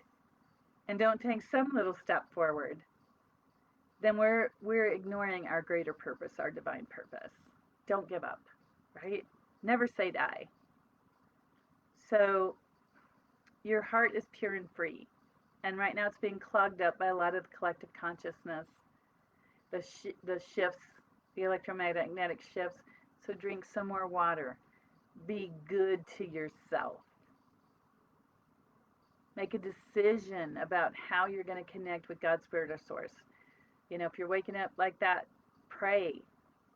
and don't take some little step forward, then we're ignoring our greater purpose, our divine purpose. Don't give up, right? Never say die. So your heart is pure and free. And right now it's being clogged up by a lot of the collective consciousness, the shifts, the electromagnetic shifts. So drink some more water. Be good to yourself. Make a decision about how you're going to connect with God's Spirit or Source. You know, if you're waking up like that, pray.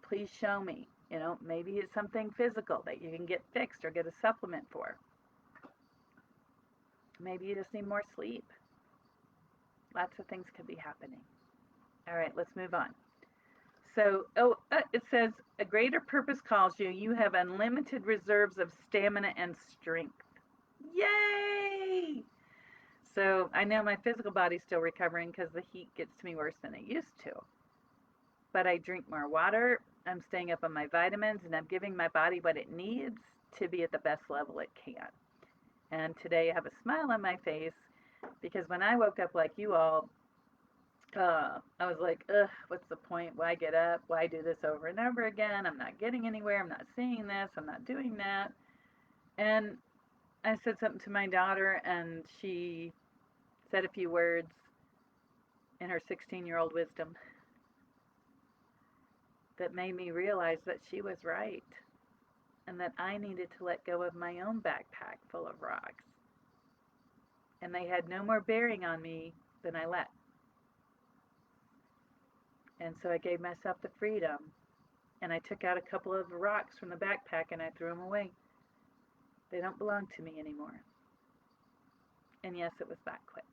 Please show me. You know, maybe it's something physical that you can get fixed or get a supplement for. Maybe you just need more sleep. Lots of things could be happening. All right, let's move on. So, it says, a greater purpose calls you. You have unlimited reserves of stamina and strength. Yay! So, I know my physical body's still recovering because the heat gets to me worse than it used to. But I drink more water. I'm staying up on my vitamins, and I'm giving my body what it needs to be at the best level it can. And today I have a smile on my face because when I woke up like you all, I was like, ugh, what's the point? Why get up? Why do this over and over again? I'm not getting anywhere. I'm not seeing this. I'm not doing that. And I said something to my daughter, and she said a few words in her 16-year-old wisdom that made me realize that she was right and that I needed to let go of my own backpack full of rocks. And they had no more bearing on me than I let. And so I gave myself the freedom, and I took out a couple of rocks from the backpack and I threw them away. They don't belong to me anymore. And yes, it was that quick.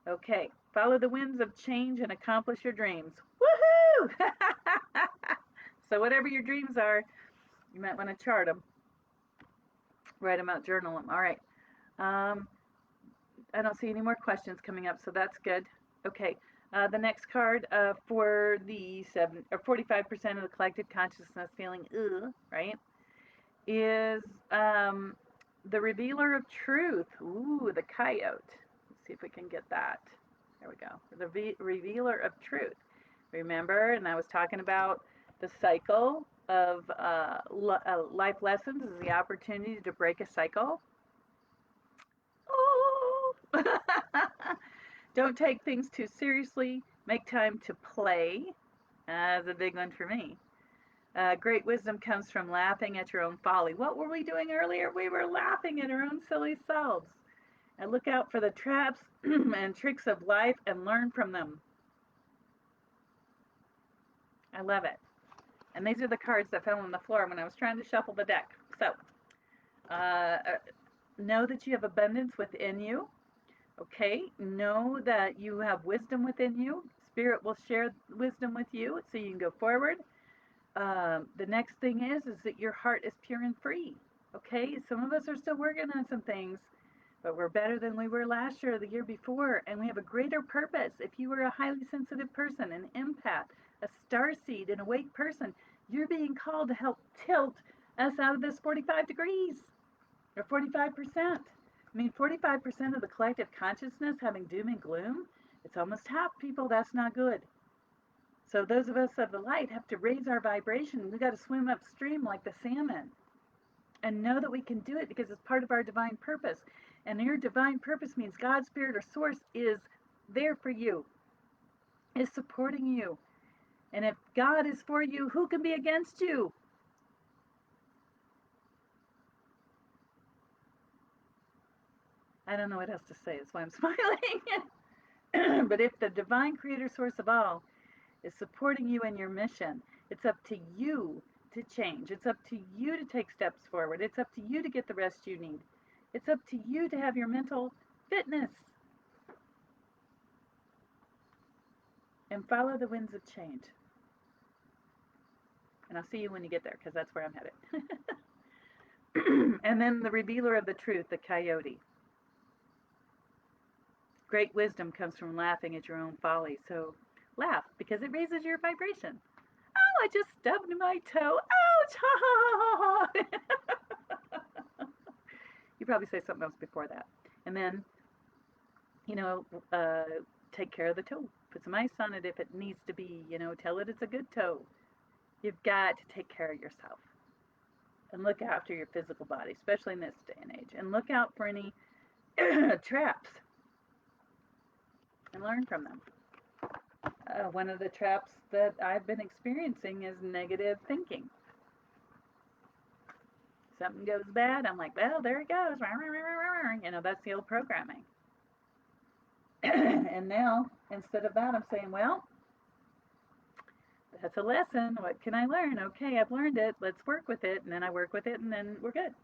Okay, follow the winds of change and accomplish your dreams. Woohoo! So whatever your dreams are, you might want to chart them, write them out, journal them. All right. I don't see any more questions coming up, so that's good. Okay. The next card for the 45% of the collective consciousness feeling right, is the revealer of truth. Ooh, the coyote. Let's see if we can get that. There we go. The revealer of truth. Remember, and I was talking about the cycle of life lessons is the opportunity to break a cycle. Oh! Don't take things too seriously. Make time to play. That's a big one for me. Great wisdom comes from laughing at your own folly. What were we doing earlier? We were laughing at our own silly selves. And look out for the traps and tricks of life and learn from them. I love it. And these are the cards that fell on the floor when I was trying to shuffle the deck. So, know that you have abundance within you. Okay, know that you have wisdom within you. Spirit will share wisdom with you so you can go forward. The next thing is that your heart is pure and free. Okay, some of us are still working on some things, but we're better than we were last year or the year before, and we have a greater purpose. If you were a highly sensitive person, an empath, a starseed, an awake person, you're being called to help tilt us out of this 45 degrees or 45%. I mean, 45% of the collective consciousness having doom and gloom, it's almost half people. That's not good. So those of us of the light have to raise our vibration. We got to swim upstream like the salmon and know that we can do it because it's part of our divine purpose. And your divine purpose means God, Spirit, or Source is there for you, is supporting you. And if God is for you, who can be against you? I don't know what else to say. That's why I'm smiling. But if the divine creator source of all is supporting you in your mission, it's up to you to change. It's up to you to take steps forward. It's up to you to get the rest you need. It's up to you to have your mental fitness and follow the winds of change. And I'll see you when you get there because that's where I'm headed. And then the revealer of the truth, the coyote. Great wisdom comes from laughing at your own folly. So laugh because it raises your vibration. Oh, I just stubbed my toe. Ouch! You probably say something else before that. And then, you know, take care of the toe. Put some ice on it if it needs to be, tell it it's a good toe. You've got to take care of yourself and look after your physical body, especially in this day and age. And look out for any traps and learn from them. One of the traps that I've been experiencing is negative thinking. Something goes bad, I'm like, well, there it goes. That's the old programming. And now, instead of that, I'm saying, well, that's a lesson. What can I learn? Okay, I've learned it. Let's work with it. And then I work with it, and then we're good.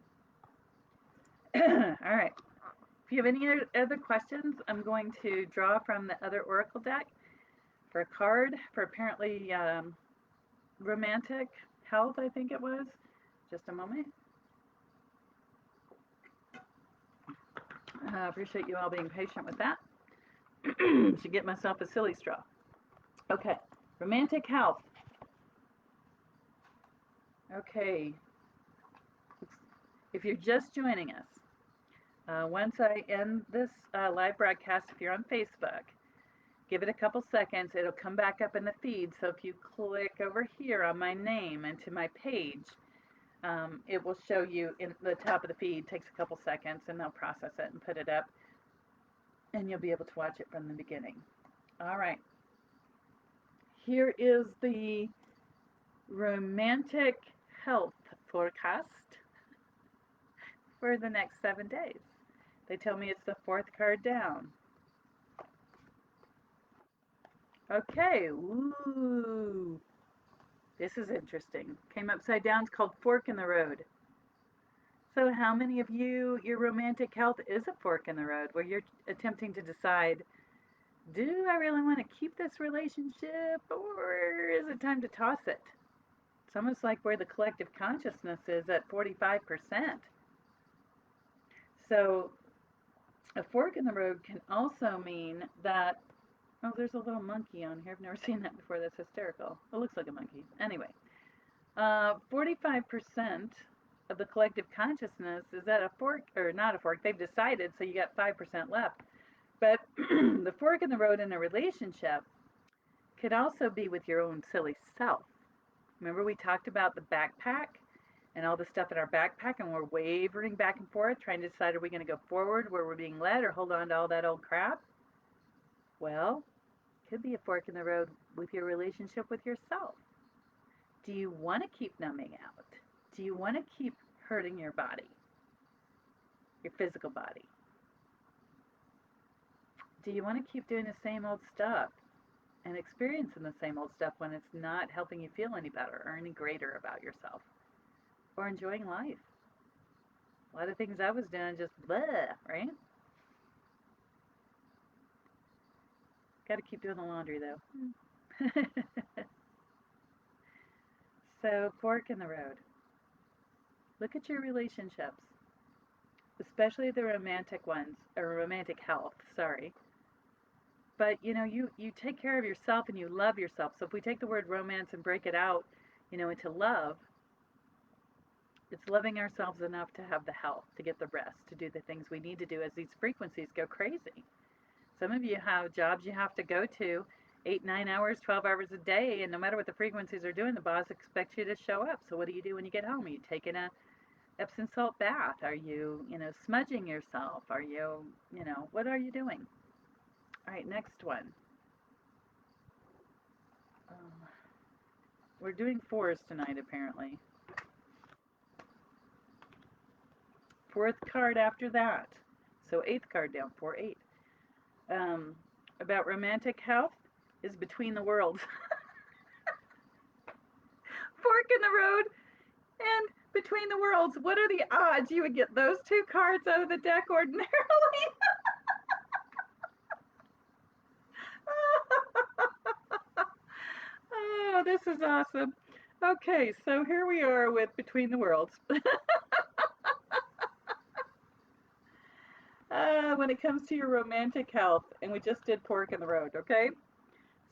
All right. If you have any other questions, I'm going to draw from the other oracle deck for a card for apparently romantic health, I think it was. Just a moment. I appreciate you all being patient with that. Should get myself a silly straw. Okay, romantic health. Okay, if you're just joining us, once I end this live broadcast, if you're on Facebook, give it a couple seconds. It'll come back up in the feed. So if you click over here on my name and to my page, it will show you in the top of the feed. It takes a couple seconds, and they'll process it and put it up, and you'll be able to watch it from the beginning. All right. Here is the romantic health forecast for the next 7 days. They tell me it's the fourth card down. Okay, ooh, this is interesting. Came upside down, it's called fork in the road. So how many of you, your romantic health is a fork in the road where you're attempting to decide, do I really want to keep this relationship or is it time to toss it? It's almost like where the collective consciousness is at 45%. So a fork in the road can also mean that, oh, there's a little monkey on here. I've never seen that before. That's hysterical. It looks like a monkey. Anyway, 45% of the collective consciousness is at a fork, or not a fork. They've decided, so you got 5% left. But the fork in the road in a relationship could also be with your own silly self. Remember we talked about the backpack and all the stuff in our backpack, and we're wavering back and forth, trying to decide, are we going to go forward where we're being led or hold on to all that old crap? Well, it could be a fork in the road with your relationship with yourself. Do you want to keep numbing out? Do you want to keep hurting your body, your physical body? Do you want to keep doing the same old stuff and experiencing the same old stuff when it's not helping you feel any better or any greater about yourself or enjoying life? A lot of things I was doing just blah, right? Got to keep doing the laundry though. So, fork in the road. Look at your relationships. especially the romantic ones, or romantic health, sorry. But you take care of yourself and you love yourself. So if we take the word romance and break it out, into love, it's loving ourselves enough to have the health, to get the rest, to do the things we need to do as these frequencies go crazy. Some of you have jobs you have to go to 8, 9 hours, 12 hours a day, and no matter what the frequencies are doing, the boss expects you to show up. So what do you do when you get home? Are you taking a Epsom salt bath? Are you, smudging yourself? Are you, what are you doing? All right, next one. Um, we're doing fours tonight, apparently. Fourth card after that. So eighth card down, 4, 8. Um, about romantic health is between the worlds. Fork in the road and between the worlds. What are the odds you would get those two cards out of the deck ordinarily? Oh, this is awesome. Okay, so here we are with Between the Worlds. When it comes to your romantic health, and we just did Fork in the Road, okay?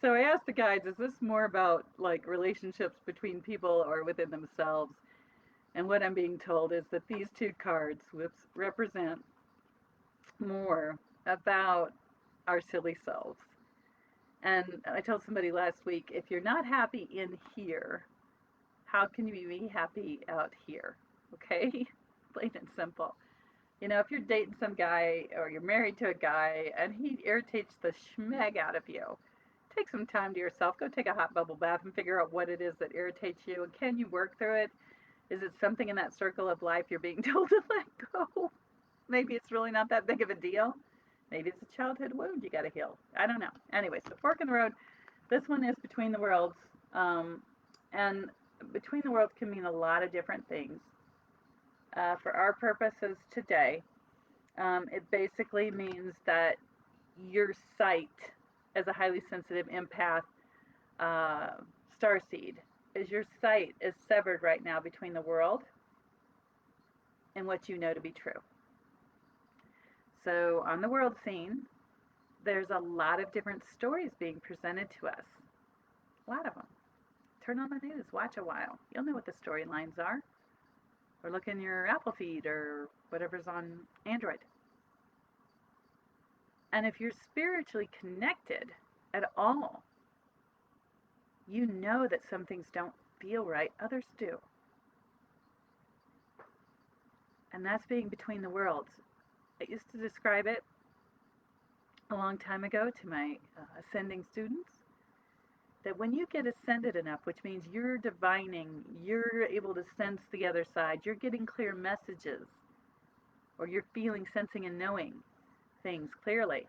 So I asked the guides, is this more about like relationships between people or within themselves? And what I'm being told is that these two cards, whoops, represent more about our silly selves. And I told somebody last week, if you're not happy in here, how can you be happy out here? Okay? Plain and simple. If you're dating some guy or you're married to a guy and he irritates the schmeg out of you, take some time to yourself. Go take a hot bubble bath and figure out what it is that irritates you. And can you work through it? Is it something in that circle of life you're being told to let go? Maybe it's really not that big of a deal. Maybe it's a childhood wound you got to heal. I don't know. Anyway, so Fork in the Road. This one is Between the Worlds. And Between the Worlds can mean a lot of different things. For our purposes today, it basically means that your sight as a highly sensitive empath uh, starseed is your sight is severed right now between the world and what you know to be true. So on the world scene, there's a lot of different stories being presented to us. A lot of them. Turn on the news, watch a while. You'll know what the storylines are. Or look in your Apple feed or whatever's on Android. And if you're spiritually connected at all, you know that some things don't feel right, others do. And that's being between the worlds. I used to describe it a long time ago to my ascending students that when you get ascended enough, which means you're divining, you're able to sense the other side, you're getting clear messages, or you're feeling, sensing, and knowing things clearly,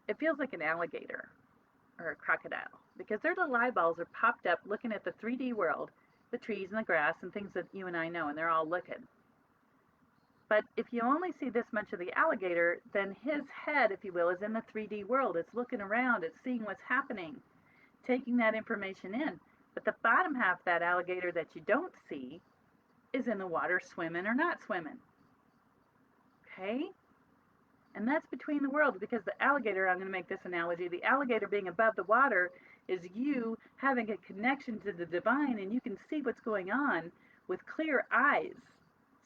it feels like an alligator or a crocodile because their little eyeballs are popped up looking at the 3D world, the trees and the grass and things that you and I know, and they're all looking. But if you only see this much of the alligator, then his head, if you will, is in the 3D world. It's looking around, it's seeing what's happening, taking that information in. But the bottom half of that alligator that you don't see is in the water swimming or not swimming. Okay? And that's between the worlds because the alligator, I'm going to make this analogy, the alligator being above the water is you having a connection to the divine and you can see what's going on with clear eyes,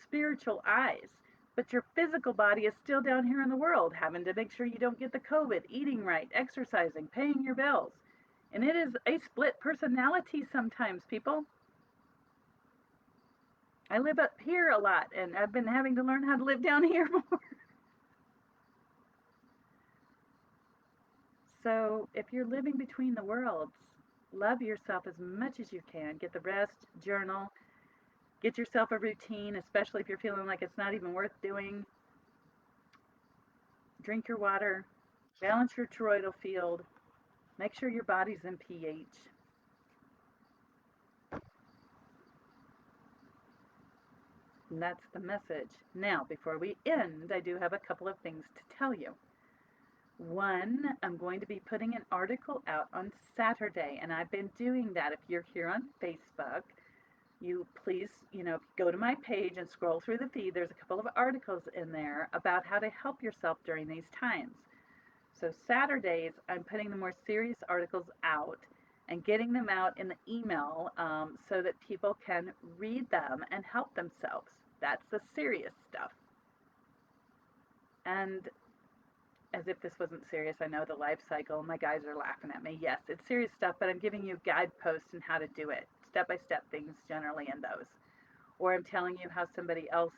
spiritual eyes. But your physical body is still down here in the world, having to make sure you don't get the COVID, eating right, exercising, paying your bills. And it is a split personality sometimes, people. I live up here a lot and I've been having to learn how to live down here more. So if you're living between the worlds, love yourself as much as you can. Get the rest, journal, get yourself a routine, especially if you're feeling like it's not even worth doing. Drink your water, balance your toroidal field, make sure your body's in pH. And that's the message. Now, before we end, I do have a couple of things to tell you. One, I'm going to be putting an article out on Saturday, and I've been doing that. If you're here on Facebook, you please, go to my page and scroll through the feed. There's a couple of articles in there about how to help yourself during these times. So Saturdays, I'm putting the more serious articles out and getting them out in the email so that people can read them and help themselves. That's the serious stuff. And as if this wasn't serious, I know the life cycle. My guys are laughing at me. Yes, it's serious stuff, but I'm giving you guideposts and how to do it. Step by step things generally in those. Or I'm telling you how somebody else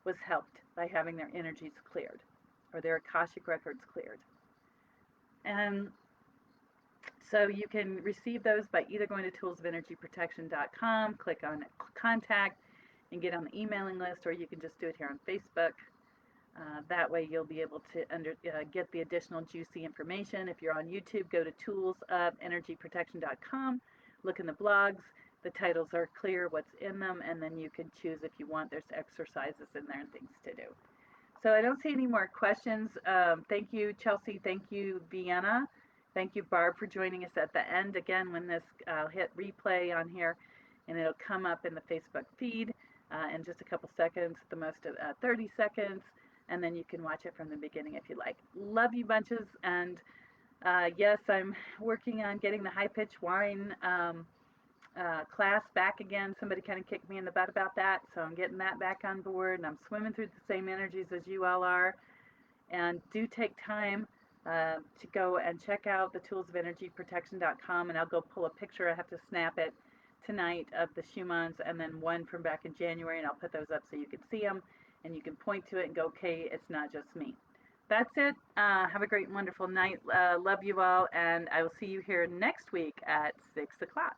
was helped by having their energies cleared or their Akashic records cleared. And so you can receive those by either going to toolsofenergyprotection.com, click on contact, and get on the emailing list, or you can just do it here on Facebook. That way you'll be able to get the additional juicy information. If you're on YouTube, go to toolsofenergyprotection.com, look in the blogs. The titles are clear what's in them, and then you can choose if you want. There's exercises in there and things to do. So I don't see any more questions. Thank you, Chelsea. Thank you, Vienna. Thank you, Barb, for joining us at the end. Again, when this, I'll hit replay on here, and it'll come up in the Facebook feed in just a couple seconds, at the most 30 seconds, and then you can watch it from the beginning if you like. Love you bunches, and yes, I'm working on getting the high-pitch whine class back again. Somebody kind of kicked me in the butt about that, so I'm getting that back on board, and I'm swimming through the same energies as you all are. And do take time to go and check out the toolsofenergyprotection.com, and I'll go pull a picture. I have to snap it tonight of the Schumanns and then one from back in January, and I'll put those up so you can see them and you can point to it and go, okay, it's not just me. That's it. Have a great and wonderful night. Love you all, and I will see you here next week at 6 o'clock.